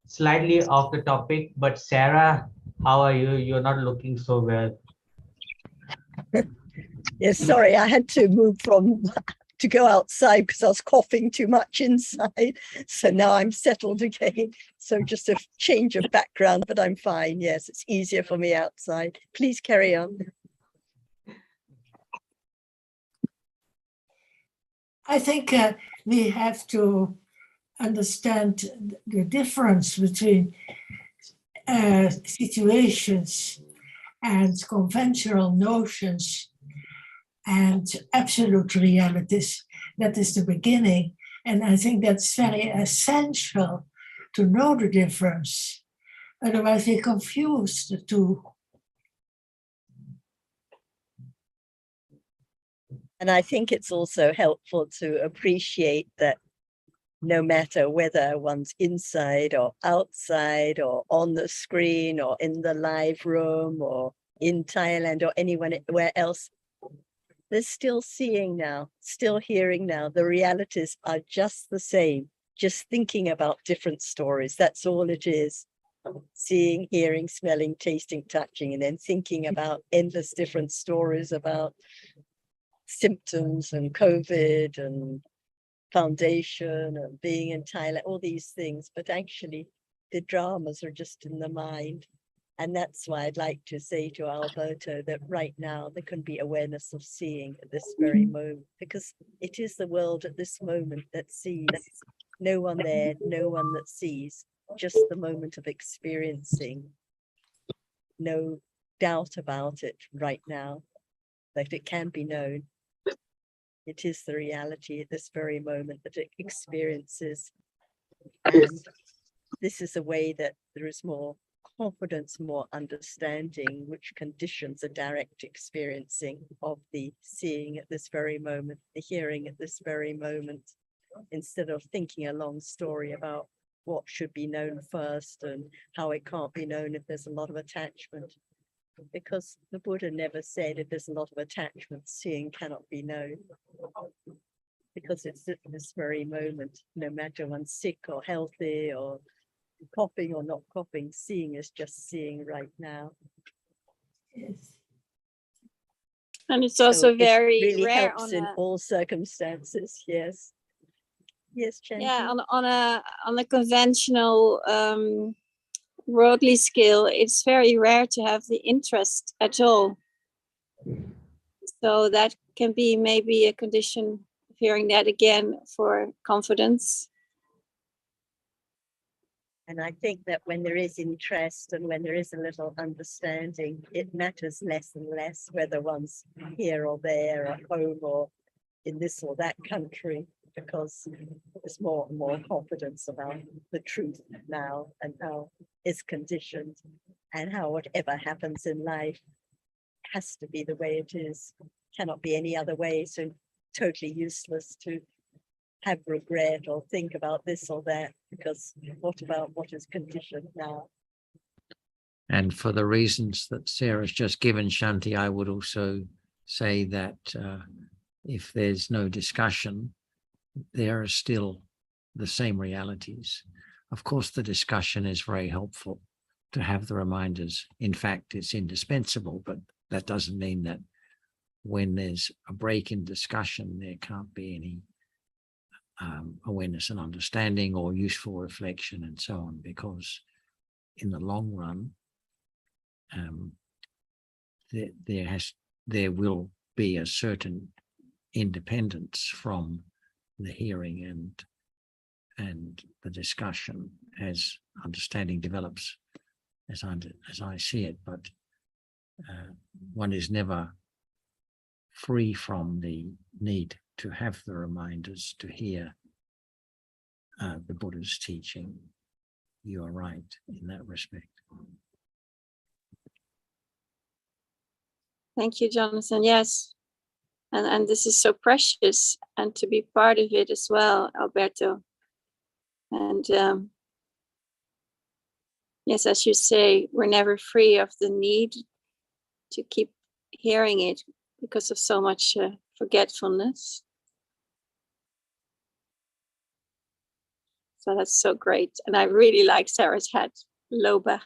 Slightly off the topic, but Sarah, how are you? You're not looking so well. Yes, sorry, I had to move to go outside because I was coughing too much inside. So now I'm settled again. So just a change of background, but I'm fine. Yes, it's easier for me outside. Please carry on. I think we have to understand the difference between situations and conventional notions and absolute realities. That is the beginning. And I think that's very essential to know the difference. Otherwise, we confuse the two. And I think it's also helpful to appreciate that no matter whether one's inside or outside or on the screen or in the live room or in Thailand or anywhere else, There's still seeing now, still hearing now. The realities are just the same, just thinking about different stories. That's all it is. Seeing, hearing, smelling, tasting, touching, and then thinking about endless different stories about symptoms and COVID and foundation and being in Thailand, all these things. But actually, the dramas are just in the mind. And that's why I'd like to say to Alberto that right now there can be awareness of seeing at this very moment, because it is the world at this moment that sees. No one there, no one that sees, just the moment of experiencing. No doubt about it right now, that it can be known. It is the reality at this very moment that it experiences. And this is a way that there is more confidence, more understanding, which conditions a direct experiencing of the seeing at this very moment, the hearing at this very moment, instead of thinking a long story about what should be known first and how it can't be known if there's a lot of attachment. Because the Buddha never said if there's a lot of attachment, seeing cannot be known. Because it's at this very moment, no matter one's sick or healthy or coughing or not coughing, seeing is just seeing right now. Yes. And it's also it very really rare helps on in a, all circumstances. Yes. Yes, Chandra. yeah, on a conventional worldly scale, it's very rare to have the interest at all. So that can be maybe a condition of hearing that again for confidence. And I think that when there is interest and when there is a little understanding, it matters less and less whether one's here or there, at home or in this or that country, because there's more and more confidence about the truth now and how it's conditioned and how whatever happens in life has to be the way it is, cannot be any other way. So totally useless to have regret or think about this or that, because what about what is conditioned now? And for the reasons that Sarah's just given, Shanti, I would also say that if there's no discussion, there are still the same realities. Of course, the discussion is very helpful to have the reminders. In fact, it's indispensable, but that doesn't mean that when there's a break in discussion, there can't be any awareness and understanding or useful reflection and so on, because in the long run, there will be a certain independence from the hearing and the discussion as understanding develops, as I see it. But one is never free from the need to have the reminders, to hear the Buddha's teaching. You are right in that respect. Thank you, Jonathan. Yes. And this is so precious, and to be part of it as well, Alberto. And yes, as you say, we're never free of the need to keep hearing it because of so much forgetfulness. So that's so great. And I really like Sarah's hat, Loba.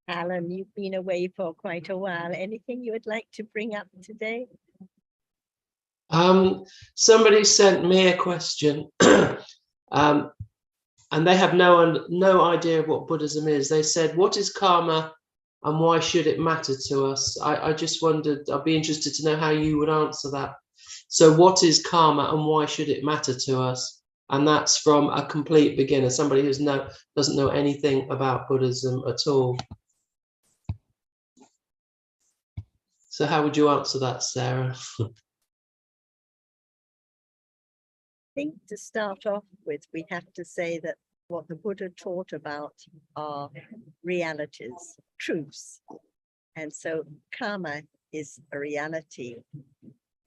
Alan, you've been away for quite a while. Anything you would like to bring up today? Somebody sent me a question, and they have no idea what Buddhism is. They said, "What is karma, and why should it matter to us?" I just wondered. I'd be interested to know how you would answer that. So, what is karma, and why should it matter to us? And that's from a complete beginner, somebody who doesn't know anything about Buddhism at all. So, how would you answer that, Sarah? I think to start off with, we have to say that what the Buddha taught about are realities, truths. And so karma is a reality.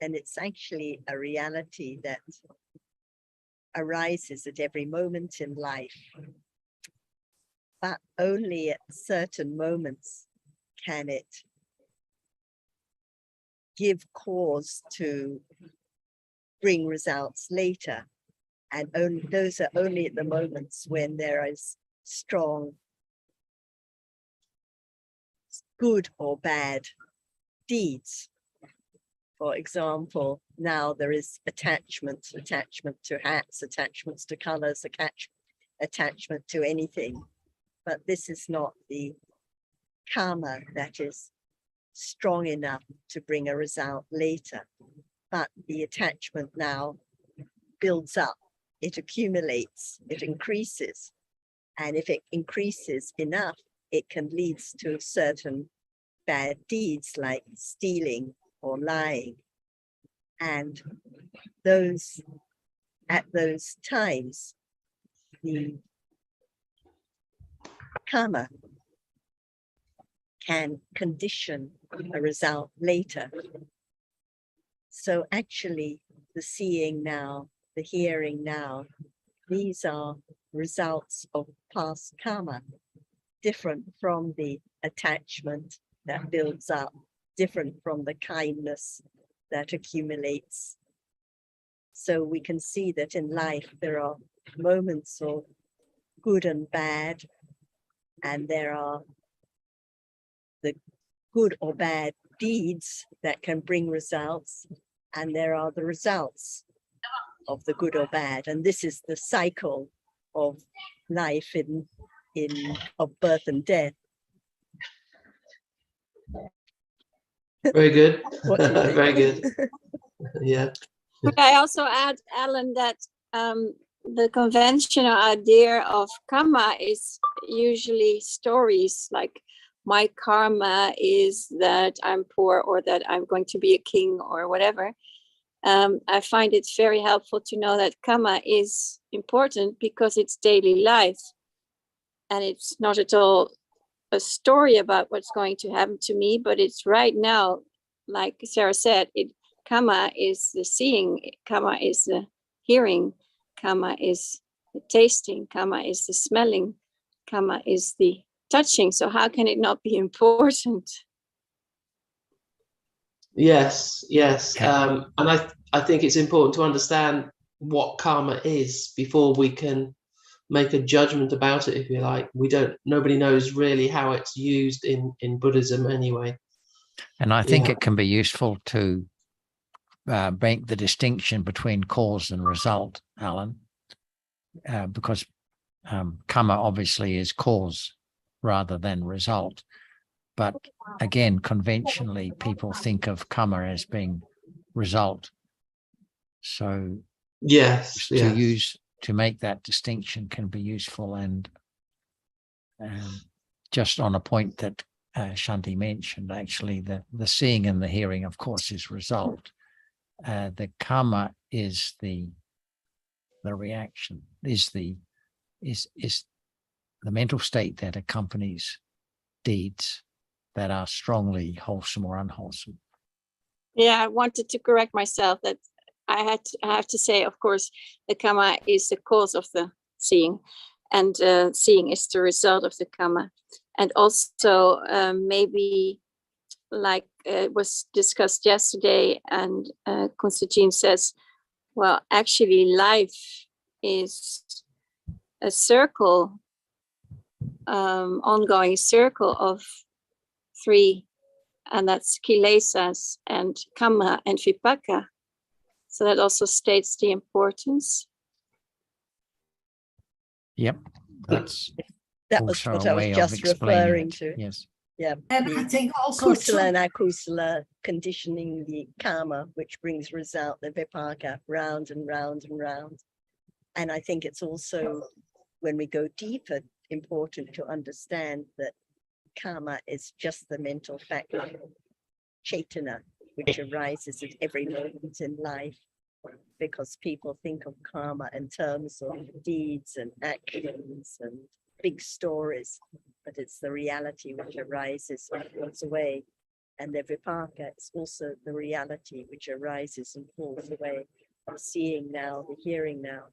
And it's actually a reality that arises at every moment in life. But only at certain moments can it give cause to bring results later. And only those are only at the moments when there is strong good or bad deeds. For example, now there is attachment to hats, attachments to colors, attachment to anything. But this is not the karma that is strong enough to bring a result later. But the attachment now builds up, it accumulates, it increases. And if it increases enough, it can lead to certain bad deeds like stealing or lying. And those, at those times, the karma can condition a result later. So actually, the seeing now, the hearing now, these are results of past karma, different from the attachment that builds up, different from the kindness that accumulates. So we can see that in life there are moments of good and bad, and there are the good or bad deeds that can bring results, and there are the results of the good or bad. And this is the cycle of life of birth and death. Very good. What do you think? Very good. Yeah. Could I also add, Alan, that the conventional idea of karma is usually stories like my karma is that I'm poor or that I'm going to be a king or whatever. I find it very helpful to know that karma is important because it's daily life. And it's not at all a story about what's going to happen to me, but it's right now, like Sarah said, karma is the seeing, karma is the hearing, karma is the tasting, karma is the smelling, karma is the touching. So how can it not be important? Yes, yes. And I think it's important to understand what karma is before we can make a judgment about it, if you like. Nobody knows really how it's used in Buddhism anyway. And I think it can be useful to make the distinction between cause and result, Alan, because karma obviously is cause rather than result. But again, conventionally, people think of karma as being result. So yes, to make that distinction can be useful. And just on a point that Shanti mentioned, actually, the seeing and the hearing, of course, is result. The karma is the reaction, is the mental state that accompanies deeds that are strongly wholesome or unwholesome. Yeah, I wanted to correct myself that I have to say, of course, the karma is the cause of the seeing, and seeing is the result of the karma. And also maybe like it was discussed yesterday, and Constantine says, well, actually life is a circle, ongoing circle of three, and that's kilesas and kamma and vipaka. So that also states the importance. Yep, that was what I was just referring to. Yes. Yeah. And I think also kusala and akusala conditioning the karma, which brings result, the vipaka, round and round and round. And I think it's also, when we go deeper, important to understand that karma is just the mental factor, chaitana, which arises at every moment in life, because people think of karma in terms of deeds and actions and big stories, but it's the reality which arises and goes away. And the vipaka is also the reality which arises and falls away. The seeing now, the hearing now.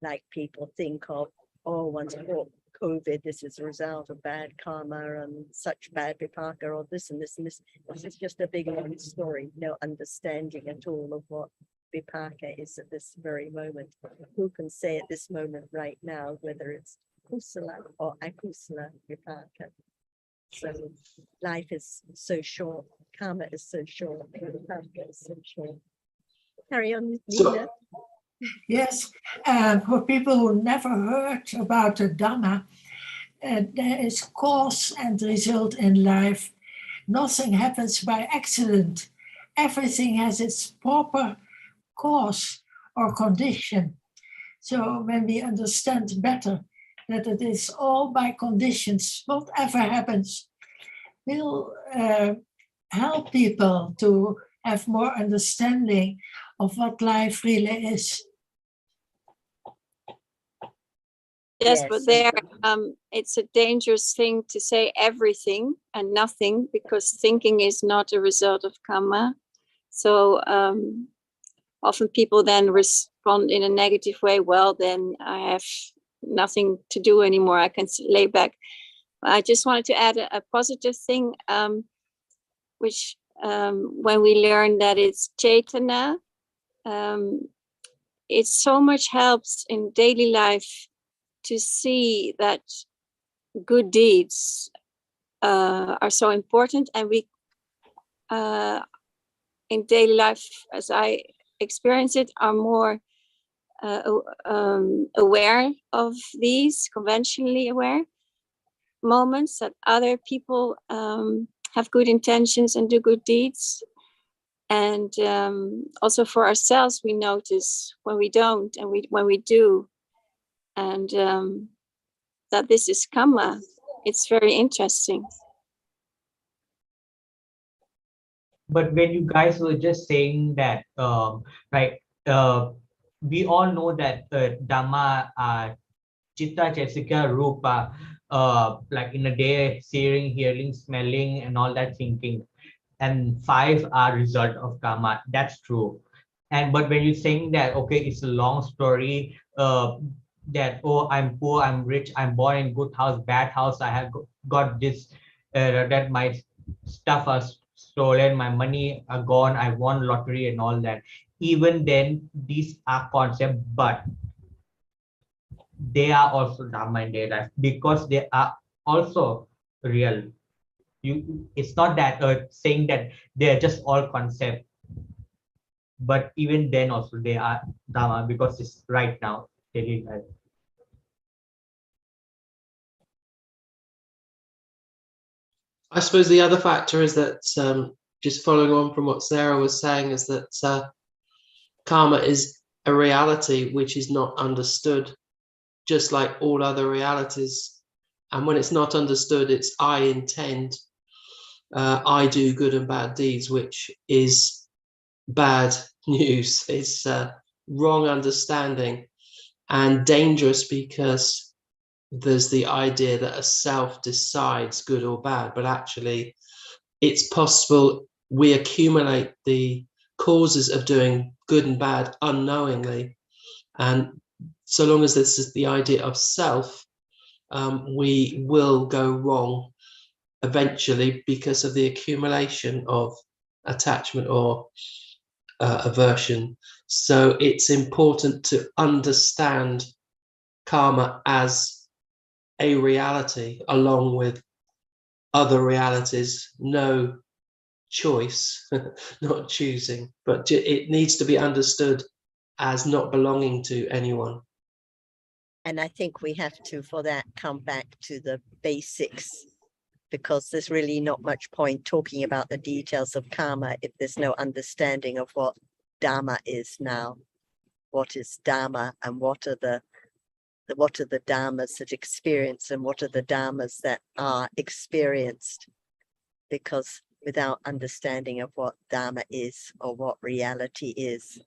Like people think of, oh, once caught COVID, this is a result of bad karma and such bad vipaka, or this and this and this. This is just a big long story, no understanding at all of what vipaka is at this very moment. Who can say at this moment right now whether it's kusala or akusala vipaka? So life is so short, karma is so short, vipaka is so short. Carry on, Lena. Yes, and for people who never heard about the Dhamma, there is cause and result in life. Nothing happens by accident. Everything has its proper cause or condition. So when we understand better that it is all by conditions, whatever happens, will help people to have more understanding of what life really is. Yes, Yes. but there, it's a dangerous thing to say everything and nothing, because thinking is not a result of karma. So often people then respond in a negative way. Well, then I have nothing to do anymore. I can lay back. I just wanted to add a positive thing, which when we learn that it's Chaitana, it so much helps in daily life to see that good deeds are so important, and we in daily life, as I experience it, are more aware of these, conventionally aware moments, that other people have good intentions and do good deeds. And also for ourselves, we notice when we don't and when we do, and that this is karma. It's very interesting. But when you guys were just saying that, right, we all know that Dhamma, Chitta, Chaitanya, Rupa, like in a day, seeing, hearing, smelling, and all that thinking, and 5 are result of karma. That's true. And but when you're saying that, okay, it's a long story, that, oh, I'm poor, I'm rich, I'm born in good house, bad house, I have got this, that my stuff was stolen, my money are gone, I won lottery and all that. Even then, these are concepts, but they are also Dhamma in their life, because they are also real. It's not that saying that they are just all concept, but even then also they are Dhamma, because it's right now daily life. I suppose the other factor is that, just following on from what Sarah was saying, is that karma is a reality which is not understood, just like all other realities. And when it's not understood, it's I intend, I do good and bad deeds, which is bad news. It's wrong understanding and dangerous, because there's the idea that a self decides good or bad, but actually it's possible we accumulate the causes of doing good and bad unknowingly. And so long as this is the idea of self, we will go wrong eventually because of the accumulation of attachment or aversion. So it's important to understand karma as a reality along with other realities. No choice, not choosing, but it needs to be understood as not belonging to anyone. And I think we have to, for that, come back to the basics, because there's really not much point talking about the details of karma if there's no understanding of what Dhamma is now. What is Dhamma, and what are the Dhammas that experience, and what are the Dhammas that are experienced? Because without understanding of what Dhamma is, or what reality is,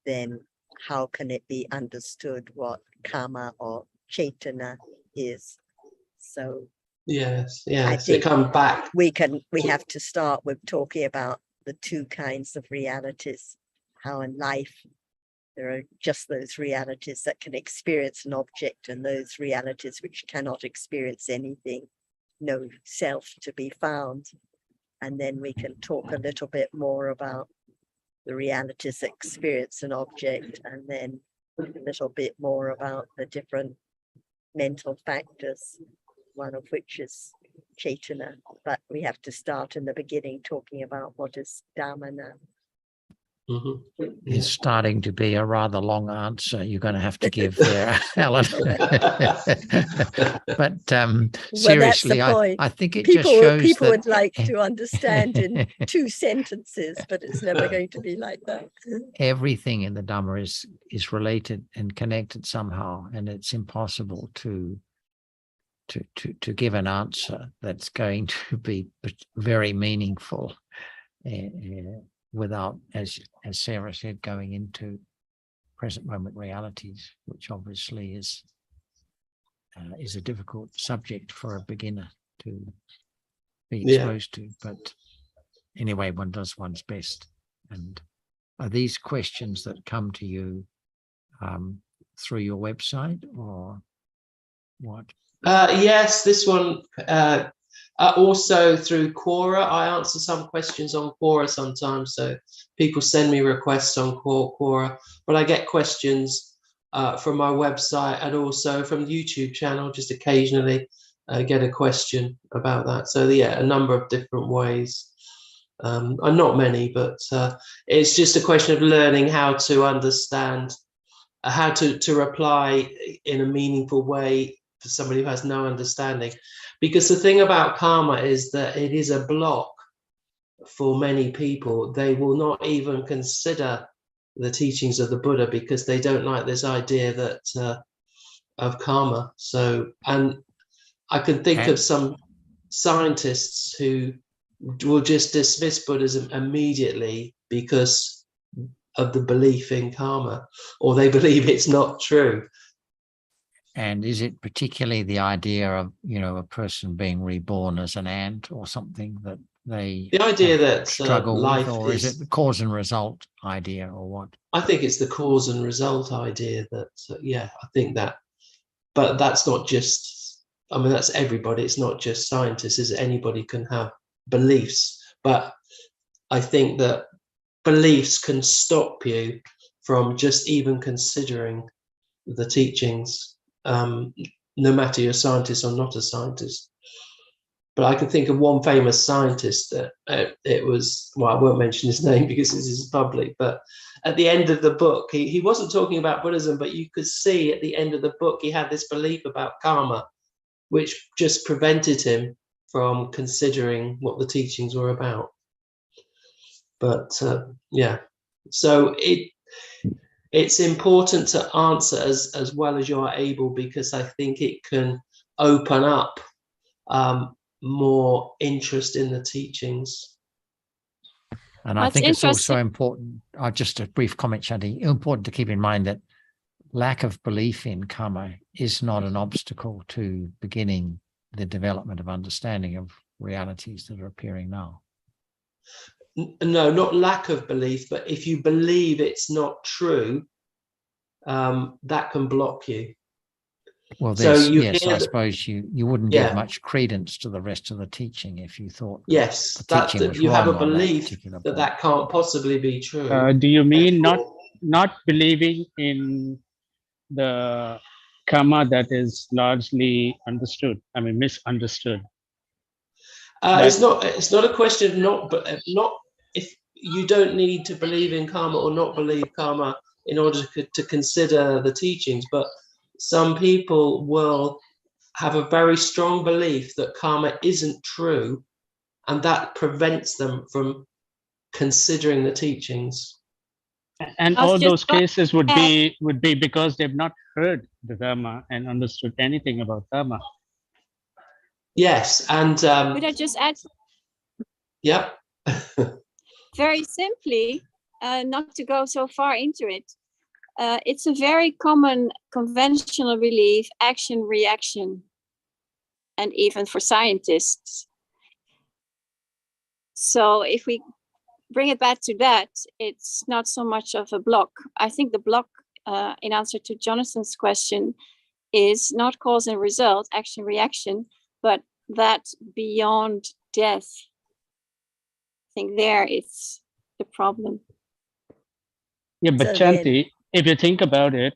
then how can it be understood what karma or Chaitana is? So Yes, I yes. They think come back. we have to start with talking about the two kinds of realities. How in life there are just those realities that can experience an object, and those realities which cannot experience anything, no self to be found. And then we can talk a little bit more about the realities that experience an object, and then a little bit more about the different mental factors, one of which is Chaitana. But we have to start in the beginning talking about what is Dhamma now. Mhm. It's starting to be a rather long answer you're going to have to give there, Alan. But seriously, well, that's the point. I think it just shows people that would like to understand in 2 sentences, but it's never going to be like that. everything in the Dhamma is related and connected somehow, and it's impossible to give an answer that's going to be very meaningful without, as Sarah said, going into present moment realities, which obviously is a difficult subject for a beginner to be exposed to. But anyway, one does one's best. And are these questions that come to you through your website or what? Yes, this one also through Quora. I answer some questions on Quora sometimes, so people send me requests on Quora, but I get questions from my website and also from the YouTube channel. Just occasionally get a question about that. So yeah, a number of different ways. Not many, but it's just a question of learning how to understand, how to reply in a meaningful way for somebody who has no understanding. Because the thing about karma is that it is a block for many people. They will not even consider the teachings of the Buddha because they don't like this idea that of karma. So, and I can think of some scientists who will just dismiss Buddhism immediately because of the belief in karma, or they believe it's not true. And is it particularly the idea of, a person being reborn as an ant or something that they the idea that struggle life with, or is it the cause and result idea, or what? I think it's the cause and result idea that, I think that, but that's not just, I mean, that's everybody. It's not just scientists, is it? Anybody can have beliefs, but I think that beliefs can stop you from just even considering the teachings, no matter you're a scientist or not a scientist. But I can think of one famous scientist that it was, well, I won't mention his name because this is public, but at the end of the book, he wasn't talking about Buddhism, but you could see at the end of the book, he had this belief about karma, which just prevented him from considering what the teachings were about. But so it's important to answer as well as you are able, because I think it can open up more interest in the teachings. And I think it's also important, just a brief comment, Shanti, important to keep in mind that lack of belief in karma is not an obstacle to beginning the development of understanding of realities that are appearing now. No, not lack of belief, but if you believe it's not true, that can block you. Well, so I suppose you wouldn't give much credence to the rest of the teaching if you thought the teaching was you wrong have a belief that can't possibly be true. Do you mean not believing in the karma that is largely understood? I mean, misunderstood. It's not a question of not if you don't need to believe in karma or not believe karma in order to consider the teachings, but some people will have a very strong belief that karma isn't true, and that prevents them from considering the teachings. And all those cases would be because they've not heard the Dhamma and understood anything about Dhamma. Yes, and could I just add? Yep. Very simply, not to go so far into it, it's a very common conventional belief, action reaction. and even for scientists. So if we bring it back to that, it's not so much of a block. I think the block, in answer to Jonathan's question, is not cause and result, action, reaction, but that beyond death. I think there it's the problem. Yeah, but So then- Chanti, if you think about it,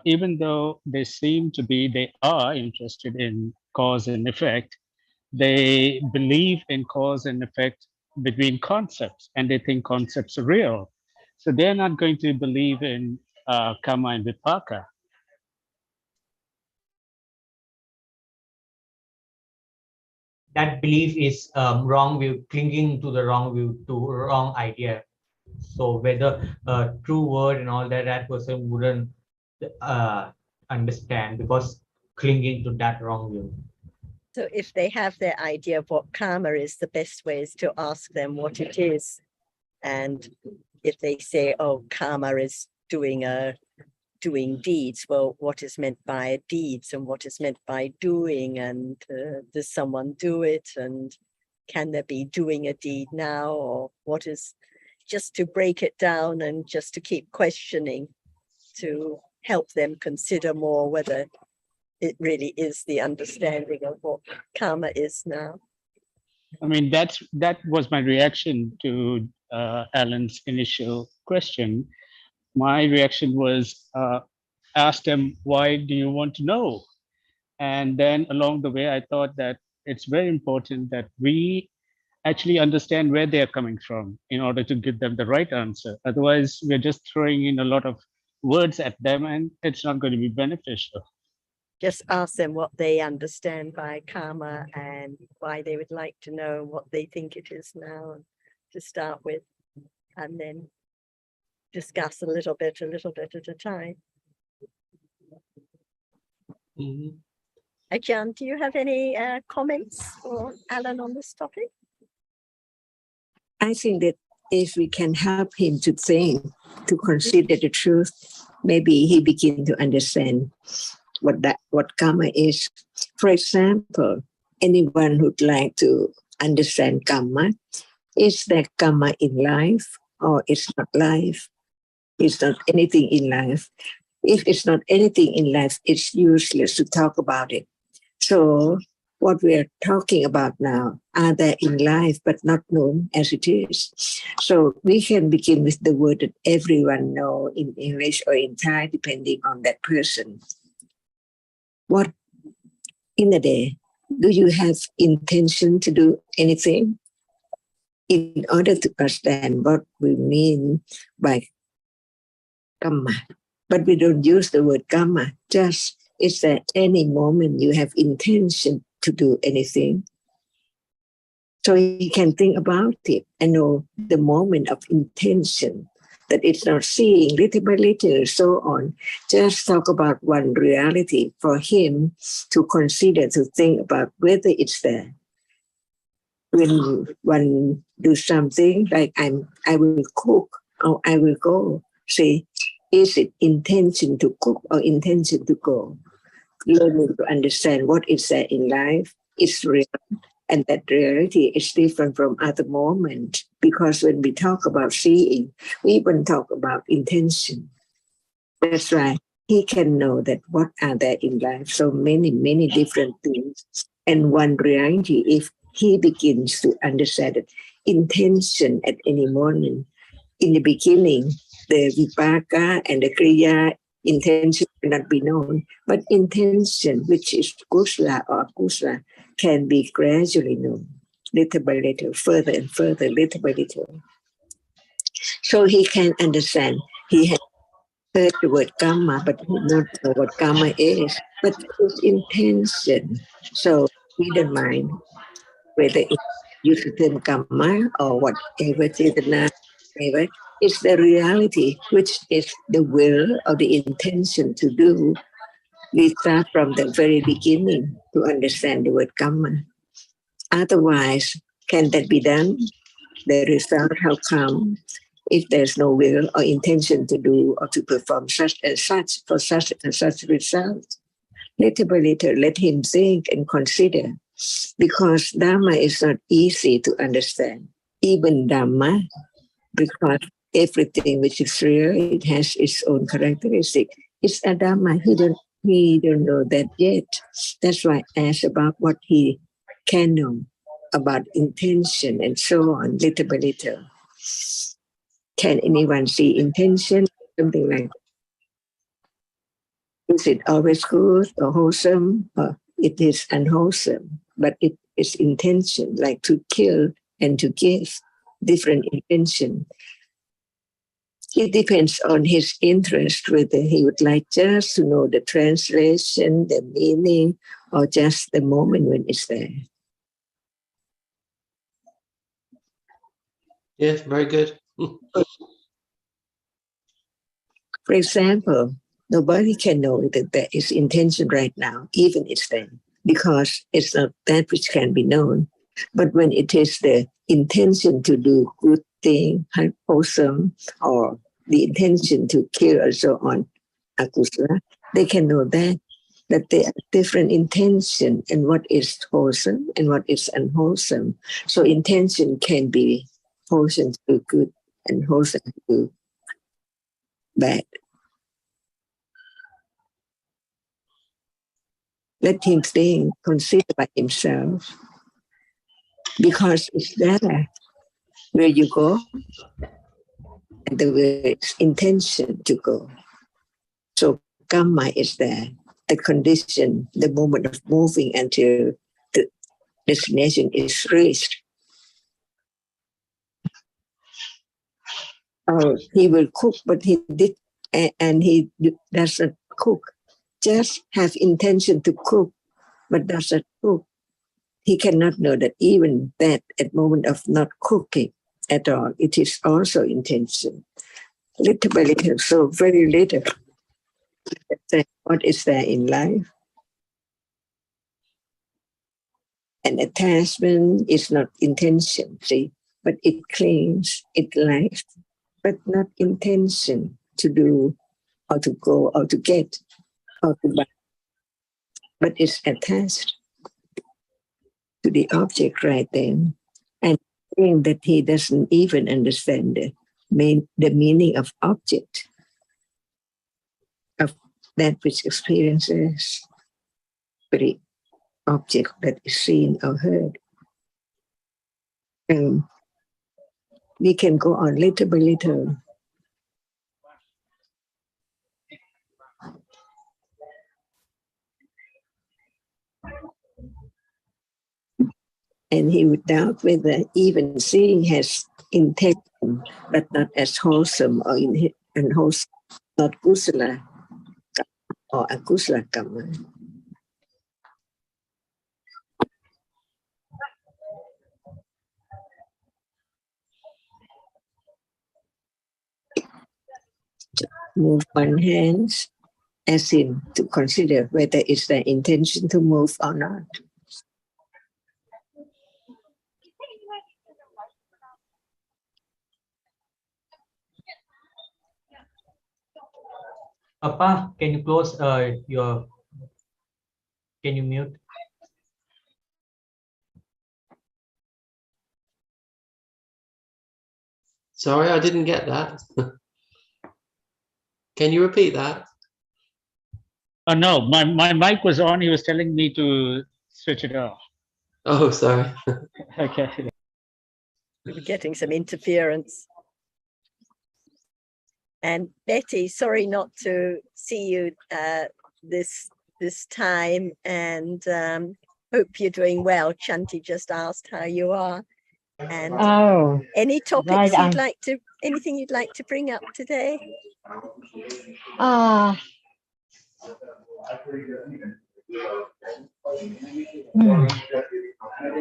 even though they are interested in cause and effect, they believe in cause and effect between concepts, and they think concepts are real. So they're not going to believe in karma and vipaka. That belief is wrong view, clinging to the wrong view, to wrong idea. So whether true word and all that, that person wouldn't understand because clinging to that wrong view. So if they have their idea of what karma is, the best way is to ask them what it is. And if they say, oh, karma is doing deeds, well, what is meant by deeds and what is meant by doing, and does someone do it, and can there be doing a deed now, or what is, just to break it down and just to keep questioning, to help them consider more whether it really is the understanding of what karma is now. I mean, that was my reaction to Alan's initial question. My reaction was, ask them, why do you want to know? And then along the way, I thought that it's very important that we actually understand where they're coming from in order to give them the right answer. Otherwise, we're just throwing in a lot of words at them and it's not going to be beneficial. Just ask them what they understand by karma and why they would like to know what they think it is now to start with, and then discuss a little bit at a time. Mhm. Ajahn, do you have any comments for Alan on this topic? I think that if we can help him to think, to consider the truth, maybe he begin to understand what karma is. For example, anyone who'd like to understand karma, is there karma in life or it's not life? It's not anything in life. If it's not anything in life, it's useless to talk about it. So what we are talking about now are there in life but not known as it is. So we can begin with the word that everyone know in English or in Thai, depending on that person. What in the day, do you have intention to do anything? In order to understand what we mean by karma, but we don't use the word karma. Just is there any moment you have intention to do anything? So you can think about it and know the moment of intention, that it's not seeing little by little, so on. Just talk about one reality for him to consider, to think about whether it's there. When one do something like I will cook or I will go, say, is it intention to cook or intention to go? Learning to understand what is there in life is real, and that reality is different from other moments. Because when we talk about seeing, we even talk about intention. That's right. He can know that what are there in life, so many, many different things. And one reality, if he begins to understand it, intention at any moment. In the beginning, the vipaka and the kriya, intention cannot be known, but intention, which is kusala or akusala, can be gradually known, little by little, further and further, little by little. So he can understand. He has heard the word karma, but he not know what karma is, but his intention. So we don't mind whether it use the term karma or whatever, chetana, whatever. It's the reality, which is the will or the intention to do. We start from the very beginning to understand the word karma. Otherwise, can that be done? The result, how come? If there's no will or intention to do or to perform such and such for such and such result. Little by little, let him think and consider, because Dhamma is not easy to understand. Even Dhamma, because everything which is real, it has its own characteristic. It's a Dhamma. He don't know that yet. That's why I asked about what he can know about intention and so on, little by little. Can anyone see intention? Something like that. Is it always good or wholesome? Or it is unwholesome, but it is intention, like to kill and to give, different intention. It depends on his interest, whether he would like just to know the translation, the meaning, or just the moment when it's there. Yeah, very good. For example, nobody can know that there is intention right now, even it's there, because it's not that which can be known. But when it is the intention to do good thing, wholesome, or the intention to kill or so on, akusala, they can know that there are different intention and what is wholesome and what is unwholesome. So intention can be wholesome to do good and wholesome to do bad. Let him think, consider by himself, because it's better where you go and the way it's intention to go. So karma is there, the condition, the moment of moving until the destination is reached. He will cook, but he did, and he doesn't cook. Just have intention to cook, but doesn't cook. He cannot know that even that at moment of not cooking at all, it is also intention. Little by little, so very little. What is there in life? An attachment is not intention, see, but it claims, it likes, but not intention to do or to go or to get or to buy. But it's attached to the object right then, and saying that he doesn't even understand the meaning of object, of that which experiences the object that is seen or heard. We can go on little by little. And he would doubt whether even seeing has intention, but not as wholesome or unwholesome, not kusala or akusala karma. Move one hand as in to consider whether it's the intention to move or not. Papa, can you close your, can you mute? Sorry, I didn't get that. Can you repeat that? No, my mic was on. He was telling me to switch it off. Oh, sorry. Okay. We were getting some interference. And Betty, sorry not to see you this time, and hope you're doing well. Chanti just asked how you are. And any topics you'd like to, anything you'd like to bring up today?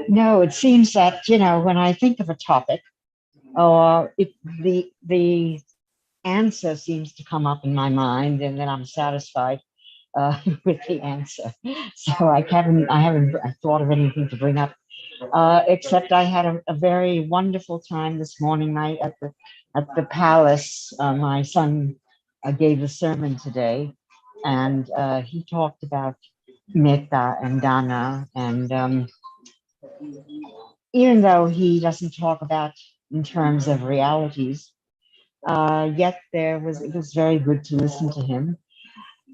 No, it seems that, when I think of a topic, the answer seems to come up in my mind, and then I'm satisfied with the answer. So I haven't thought of anything to bring up, except I had a very wonderful time this morning night at the palace. My son gave a sermon today, and he talked about metta and dana, and even though he doesn't talk about in terms of realities, yet it was very good to listen to him,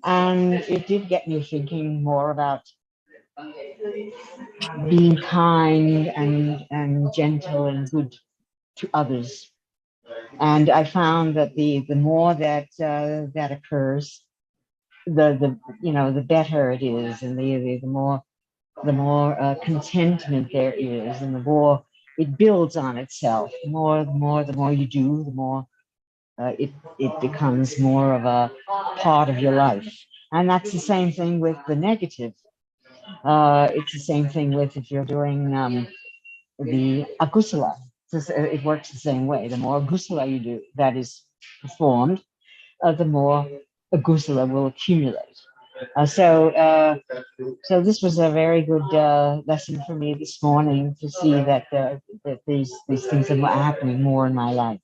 and it did get me thinking more about being kind and gentle and good to others. And I found that the more that that occurs, the better it is, and the more contentment there is, and the more it builds on itself. The more you do, the more it becomes more of a part of your life. And that's the same thing with the negative. It's the same thing with if you're doing the akusala. It works the same way. The more akusala you do that is performed, the more agusala will accumulate. So this was a very good lesson for me this morning to see that that these things are happening more in my life.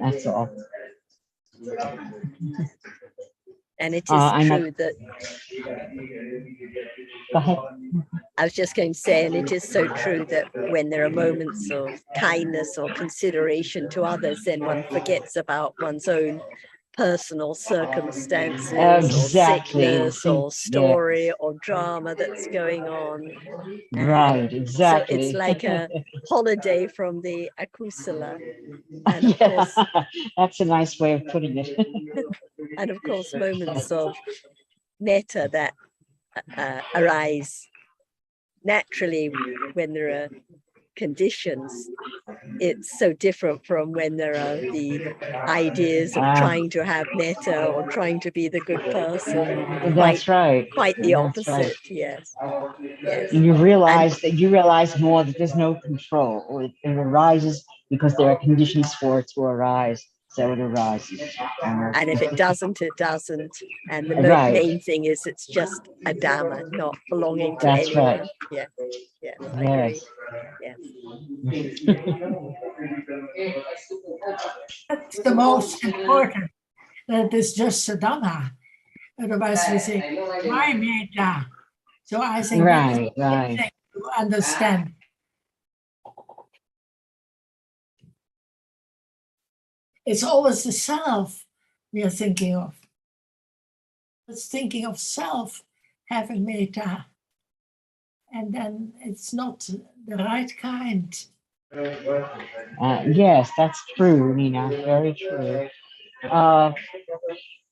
That's all. And it is true that. Go ahead. I was just going to say, and it is so true that when there are moments of kindness or consideration to others, then one forgets about one's own personal circumstances Exactly. or sickness or story or drama that's going on. Right, exactly. So it's like a holiday from the akusala. And of course, that's a nice way of putting it. And of course, moments of metta that arise naturally when there are conditions. It's so different from when there are the ideas of trying to have metta or trying to be the good person. That's right. Quite the opposite. Right. Yes. Yes. You realize more that there's no control, or it arises because there are conditions for it to arise. So it arises. And if it doesn't, it doesn't. And the main thing is it's just a Dhamma, not belonging to That's anyone. right. Yeah. Yeah. I Yes. agree. Yes. That's the most important. That is just sadhana. Otherwise, we say, why metta? So I think right. To understand. It's always the self we are thinking of. It's thinking of self having metta. And then it's not the right kind. Yes, that's true, Nina. Very true.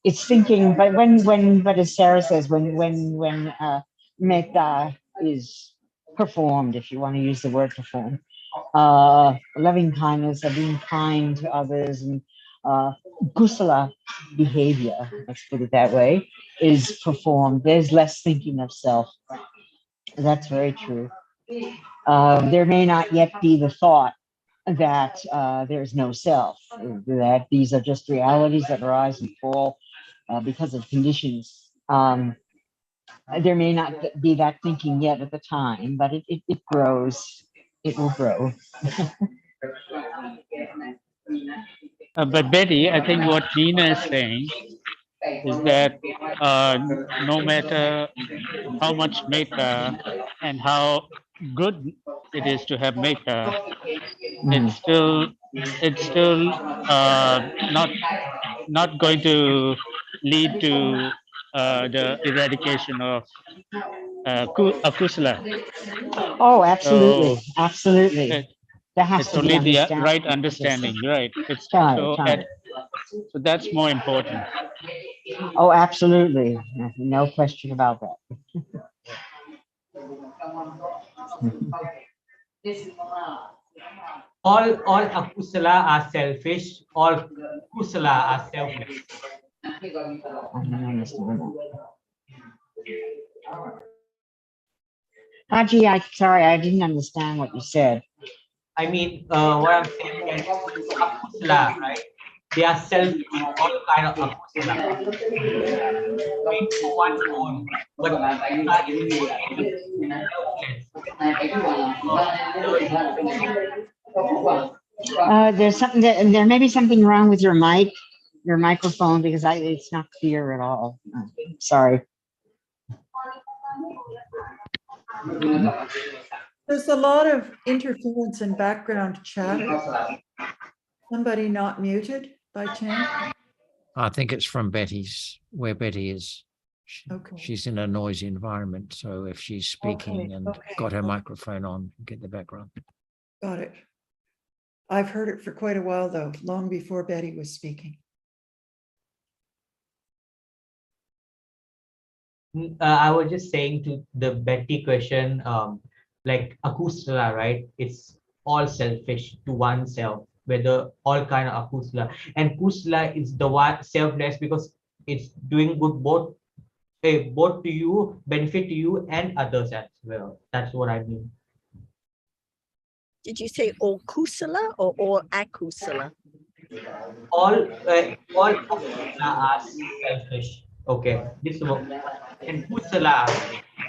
It's thinking, but as Sarah says, when metta is performed, if you want to use the word perform, loving kindness, or being kind to others, and kusala behavior, let's put it that way, is performed. There's less thinking of self. That's very true. There may not yet be the thought that there's no self, that these are just realities that arise and fall because of conditions. There may not be that thinking yet at the time, but it grows. It will grow. But Betty, I think what Nina is saying is that no matter how much metta and how good it is to have metta, it's still not going to lead to the eradication of akusala. Oh, absolutely, So absolutely. There has it's to be only the right understanding, right? It's so that's more important. Oh, absolutely, no question about that. All akusala are selfish, all kusala are selfless. Haji, sorry, I didn't understand what you said. I mean, what I'm saying is akusala, right? They are selfish, all kind of akusala. For one's own, but there's something there may be something wrong with your mic. your microphone because it's not clear at all. Sorry. There's a lot of interference and background chatter. Somebody not muted by chance? I think it's from where Betty is. Okay. She's in a noisy environment. So if she's speaking and got her microphone on, get the background. Got it. I've heard it for quite a while though, long before Betty was speaking. I was just saying to the Betty question, like akusala, right? It's all selfish to oneself, whether all kind of akusala. And kusala is the one selfless because it's doing good both to you, benefit to you and others as well. That's what I mean. Did you say all kusala or all akusala? All akusala are selfish. Okay, this one. And kusala,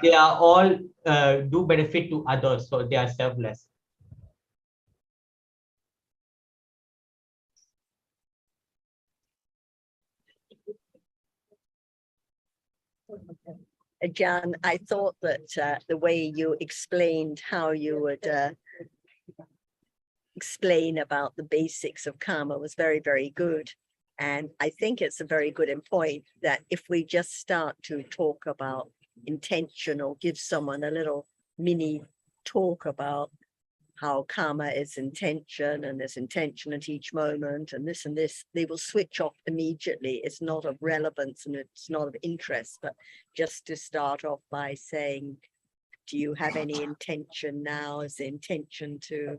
they are all do benefit to others, so they are selfless. Jan, I thought that the way you explained how you would explain about the basics of karma was very, very good. And I think it's a very good point that if we just start to talk about intention or give someone a little mini talk about how karma is intention and there's intention at each moment and this, they will switch off immediately. It's not of relevance and it's not of interest, but just to start off by saying, do you have any intention now? Is the intention to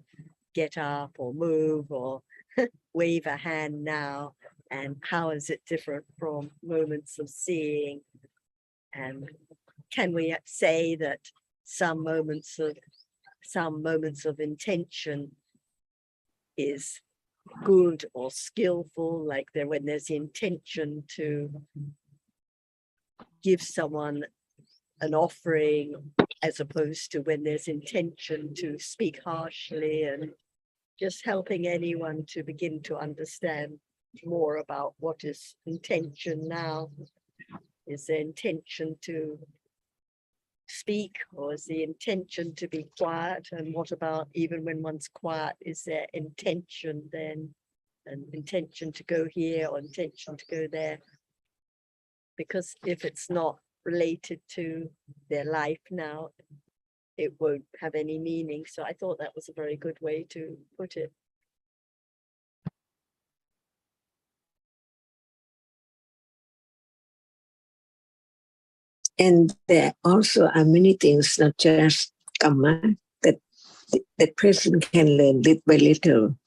get up or move or wave a hand now? And how is it different from moments of seeing? And can we say that some moments of intention is good or skillful, like when there's the intention to give someone an offering, as opposed to when there's intention to speak harshly, and just helping anyone to begin to understand more about what is intention now. Is the intention to speak, or is the intention to be quiet? And what about even when one's quiet, is there intention then, an intention to go here or intention to go there? Because if it's not related to their life now, it won't have any meaning. So I thought that was a very good way to put it. And there also are many things, not just karma, that the person can learn little by little.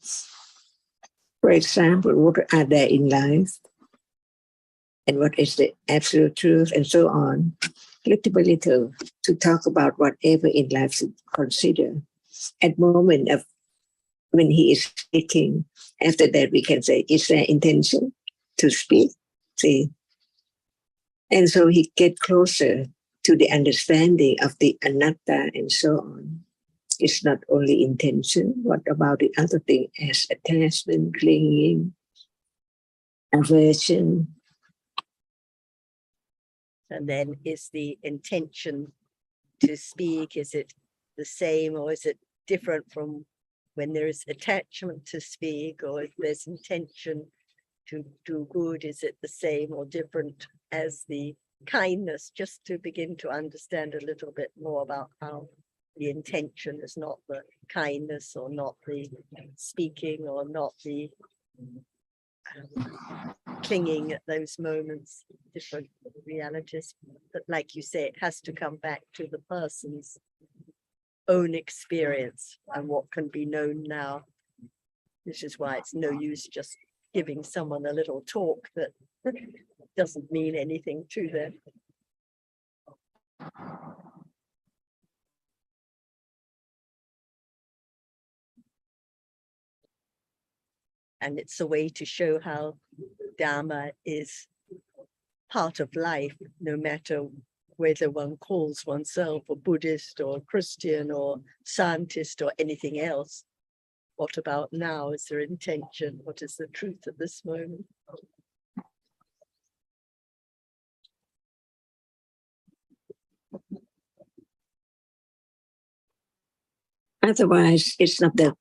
For example, what are there in life? And what is the absolute truth, and so on. Little by little, to talk about whatever in life to consider. At the moment of when he is speaking, after that we can say, is there intention to speak? See? And so he get closer to the understanding of the anatta and so on. It's not only intention. What about the other thing as attachment, clinging, aversion? And then is the intention to speak, is it the same or is it different from when there is attachment to speak, or if there's intention to do good, is it the same or different as the kindness? Just to begin to understand a little bit more about how the intention is not the kindness or not the speaking or not the clinging at those moments, different realities. But like you say, it has to come back to the person's own experience and what can be known now. This is why it's no use just giving someone a little talk that doesn't mean anything to them. And it's a way to show how Dhamma is part of life, no matter whether one calls oneself a Buddhist or Christian or scientist or anything else. What about now? Is there intention? What is the truth at this moment? Otherwise, it's not the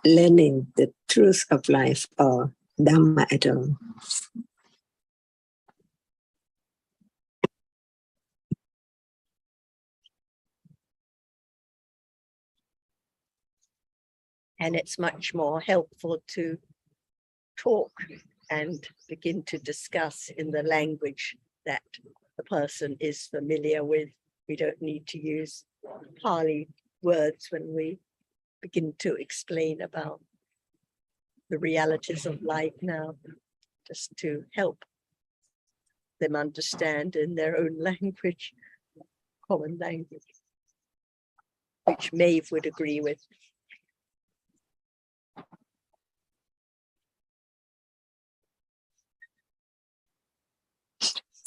learning the truth of life or Dhamma at all. And it's much more helpful to talk and begin to discuss in the language that the person is familiar with. We don't need to use Pali words when we begin to explain about the realities of life now, just to help them understand in their own language, common language, which Maeve would agree with.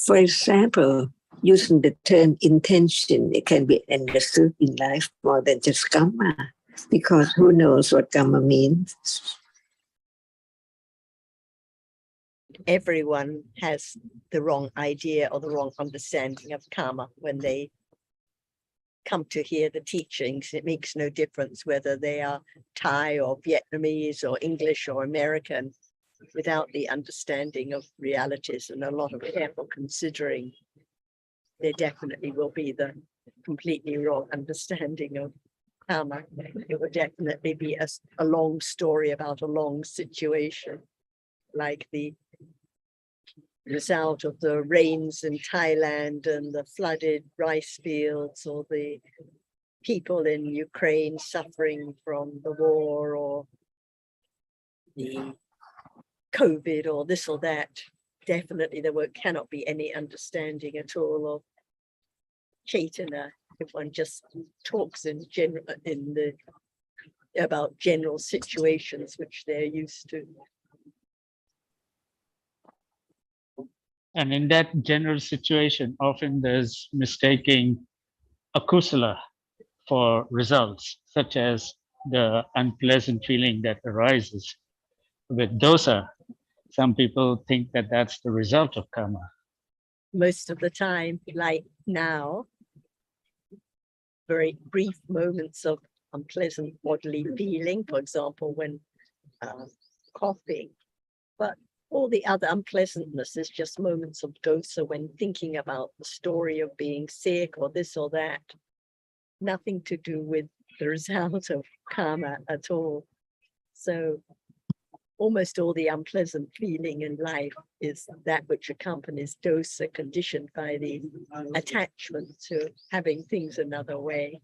For example, using the term intention, it can be understood in life more than just karma, because who knows what karma means? Everyone has the wrong idea or the wrong understanding of karma when they come to hear the teachings. It makes no difference whether they are Thai or Vietnamese or English or American. Without the understanding of realities and a lot of careful considering, there definitely will be the completely wrong understanding of karma. It will definitely be a long story about a long situation, like the result of the rains in Thailand and the flooded rice fields, or the people in Ukraine suffering from the war, or the COVID, or this or that. Definitely there cannot be any understanding at all of Chaitanya if one just talks in general about general situations which they're used to. And in that general situation, often there's mistaking akusala for results, such as the unpleasant feeling that arises with dosa. Some people think that that's the result of karma. Most of the time, like now, very brief moments of unpleasant bodily feeling, for example, when coughing, but all the other unpleasantness is just moments of dosa when thinking about the story of being sick or this or that. Nothing to do with the result of karma at all. So almost all the unpleasant feeling in life is that which accompanies dosa, conditioned by the attachment to having things another way.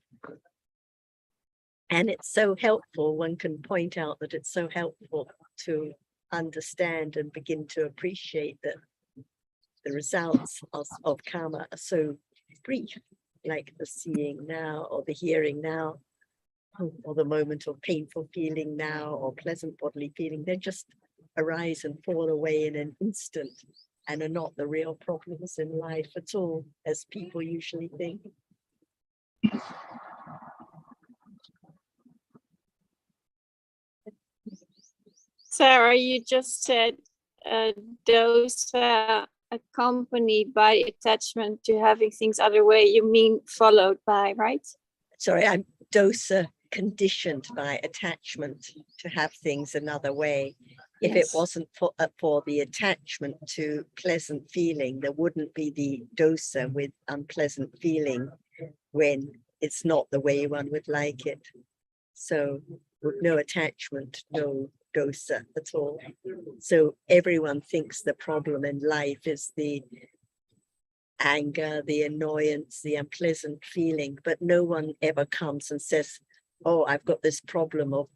And it's so helpful, one can point out that it's so helpful to understand and begin to appreciate that the results of karma are so brief, like the seeing now or the hearing now, or the moment of painful feeling now or pleasant bodily feeling. They just arise and fall away in an instant and are not the real problems in life at all, as people usually think. Sarah, you just said those accompanied by attachment to having things other way. You mean followed by, right? Sorry, I'm dosa, conditioned by attachment to have things another way. If it wasn't for the attachment to pleasant feeling, there wouldn't be the dosa with unpleasant feeling when it's not the way one would like it. So with no attachment, no dosa at all. So everyone thinks the problem in life is the anger, the annoyance, the unpleasant feeling, but no one ever comes and says, oh, I've got this problem of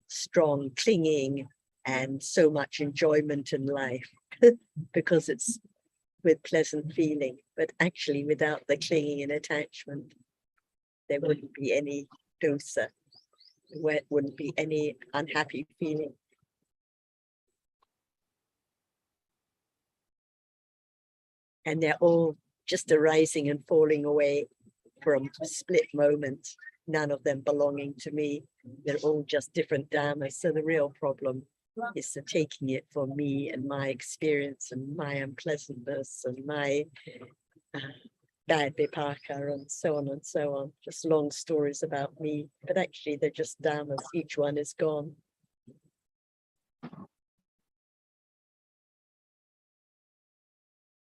strong clinging and so much enjoyment in life because it's with pleasant feeling. But actually without the clinging and attachment, there wouldn't be any dosa, where wouldn't be any unhappy feeling. And they're all just arising and falling away from split moments, none of them belonging to me. They're all just different dhammas. So the real problem is the taking it for me and my experience and my unpleasantness and my bad vipaka and so on and so on. Just long stories about me, but actually they're just dhammas. Each one is gone.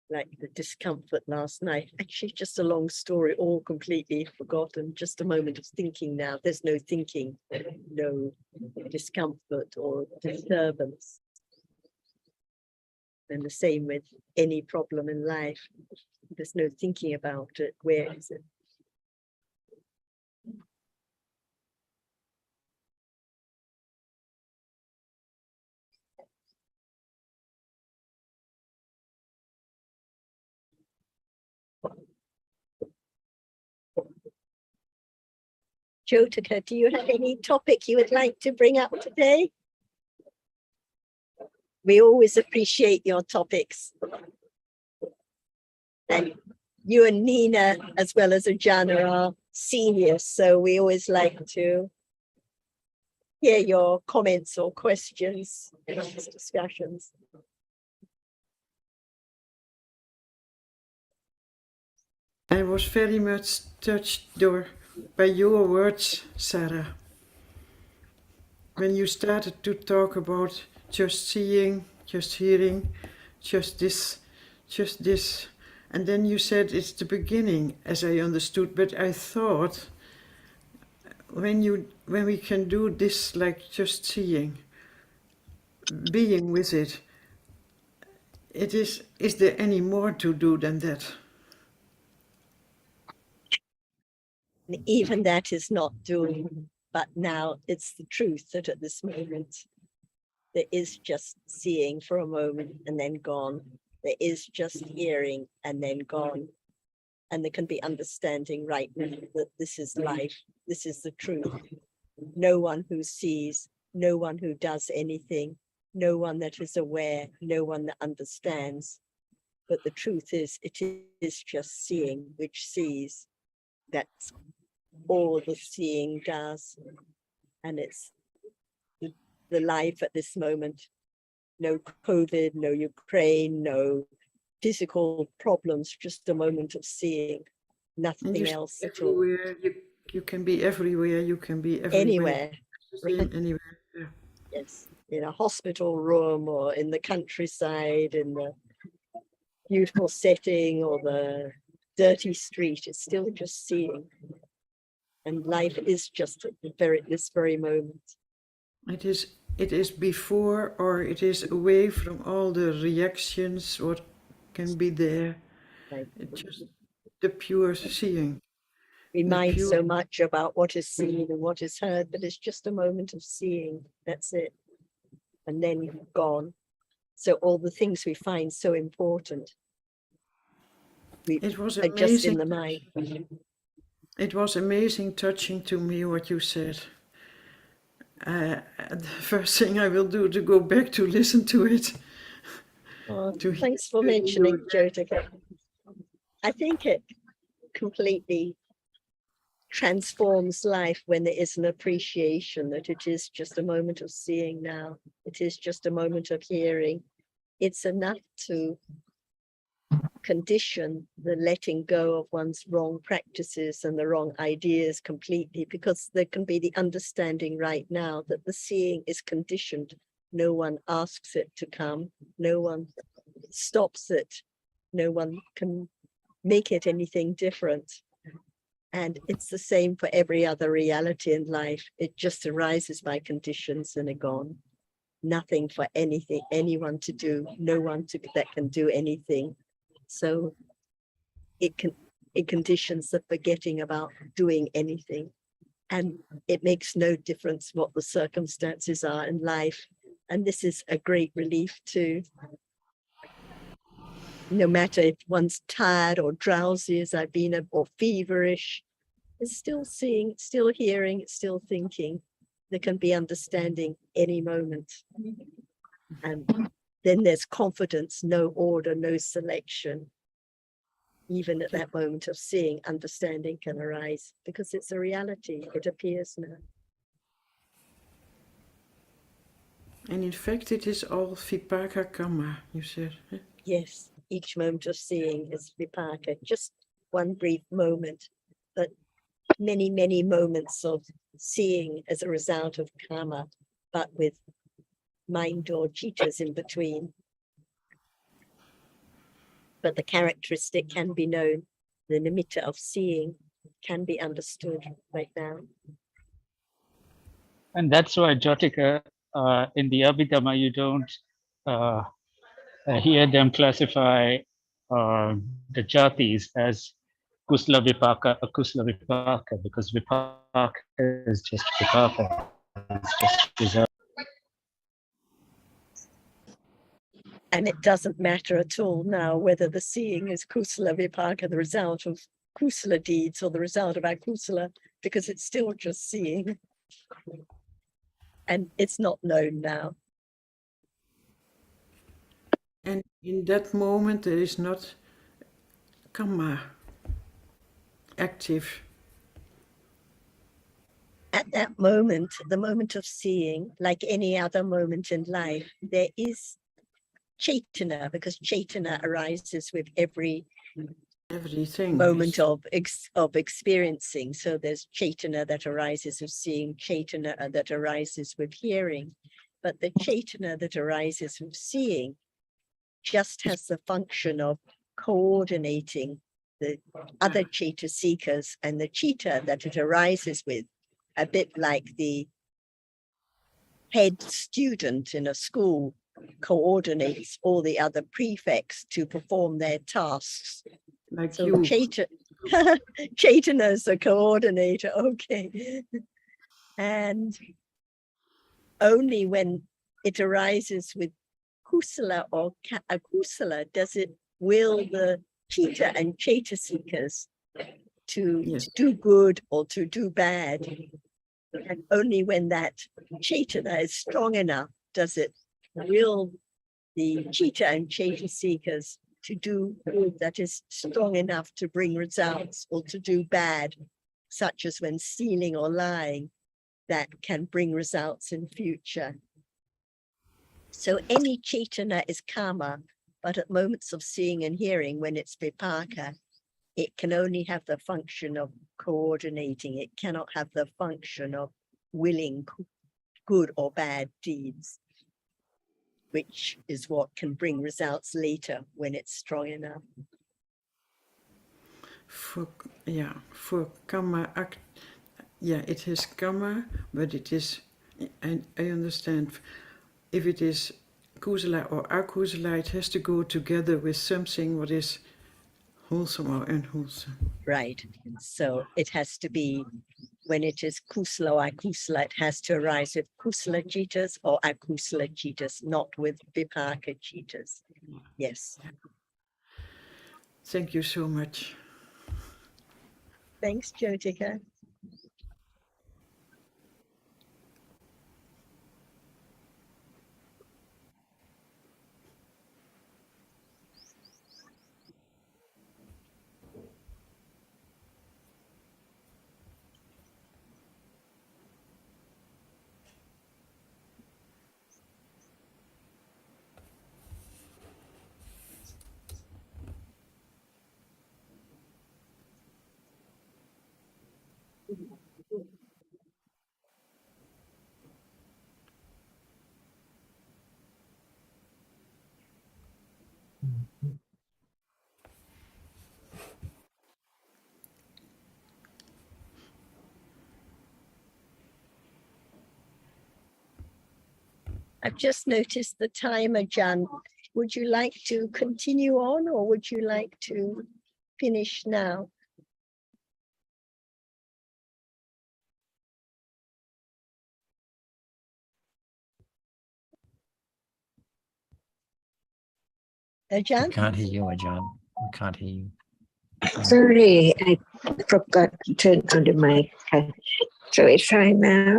Like the discomfort last night, actually just a long story, all completely forgotten, just a moment of thinking now. There's no thinking, no discomfort or disturbance. And the same with any problem in life. There's no thinking about it. Where is it? Jyotika, do you have any topic you would like to bring up today? We always appreciate your topics. And you and Nina, as well as Ujana, are seniors, so we always like to hear your comments or questions in these discussions. I was very much touched by your words, Sarah. When you started to talk about just seeing, just hearing, just this, and then you said it's the beginning, as I understood, but I thought when we can do this, like just seeing, being with it, is there any more to do than that? Even that is not doing, but now it's the truth that at this moment there is just seeing for a moment and then gone. There is just hearing and then gone. And there can be understanding right now that this is life, this is the truth. No one who sees, no one who does anything, no one that is aware, no one that understands. But the truth is, it is just seeing which sees. That's all the seeing does. And it's the life at this moment. No COVID, no Ukraine, no physical problems, just a moment of seeing, nothing else at all. You can be everywhere, you can be everywhere. Anywhere. Anywhere. Yeah. Yes, in a hospital room or in the countryside, in the beautiful setting or the dirty street, it's still just seeing. And life is just at this very moment. It is before, or it is away from all the reactions, what can be there. Right. It's just the pure seeing. We mind so much about what is seen and what is heard, but it's just a moment of seeing. That's it. And then gone. So all the things we find so important, It was are just in the amazing. mind. It was amazing touching to me what you said. The first thing I will do to go back to listen to it. Thanks for mentioning, Jyotika. I think it completely transforms life when there is an appreciation that it is just a moment of seeing now. It is just a moment of hearing. It's enough to condition the letting go of one's wrong practices and the wrong ideas completely, because there can be the understanding right now that the seeing is conditioned. No one asks it to come. No one stops it. No one can make it anything different. And it's the same for every other reality in life. It just arises by conditions and are gone. Nothing for anything, anyone to do, no one that can do anything. So it conditions the forgetting about doing anything. And it makes no difference what the circumstances are in life. And this is a great relief too. No matter if one's tired or drowsy as I've been, or feverish, it's still seeing, it's still hearing, it's still thinking. There can be understanding any moment. And then there's confidence, no order, no selection. Even at that moment of seeing, understanding can arise because it's a reality. It appears now. And in fact, it is all vipaka karma, you said. Yes, each moment of seeing is vipaka, just one brief moment, but many, many moments of seeing as a result of karma, but with mind or citas in between. But the characteristic can be known. The nimitta of seeing can be understood right now. And that's why, Jyotika, in the Abhidhamma, you don't hear them classify the jatis as kusala vipaka, akusala vipaka, because vipaka is just vipaka. It's just result. And it doesn't matter at all now whether the seeing is kusala vipaka, the result of kusala deeds, or the result of akusala, because it's still just seeing. And it's not known now. And in that moment, there is not karma active. At that moment, the moment of seeing, like any other moment in life, there is chaitana, because chaitana arises with every Everything. moment of experiencing. So there's chaitana that arises with seeing, chaitana that arises with hearing. But the chaitana that arises with seeing just has the function of coordinating the other chaitasikas and the citta that it arises with, a bit like the head student in a school coordinates all the other prefects to perform their tasks. Like So you. Chaitana is the coordinator, okay. And only when it arises with kusala or akusala does it will the citta and chaitasikas to do good or to do bad. And only when that chaitana is strong enough does it will the citta and chaitasikas to do good that is strong enough to bring results, or to do bad, such as when stealing or lying, that can bring results in future. So any chaitana is karma, but at moments of seeing and hearing, when it's vipaka, it can only have the function of coordinating. It cannot have the function of willing good or bad deeds, which is what can bring results later when it's strong enough. For karma act, it has karma, but it is, and I understand, if it is kusala or akusala, it has to go together with something what is wholesome or unwholesome. Right. So it has to be, when it is kusala or akusala, it has to arise with kusala citas or akusala citas, not with vipaka citas. Yes. Thank you so much. Thanks, Jyotika. I've just noticed the timer, Jan. Would you like to continue on, or would you like to finish now? Ajahn? We can't hear you, Ajahn. We can't hear you. Sorry, I forgot to turn on the mic. So it's fine now.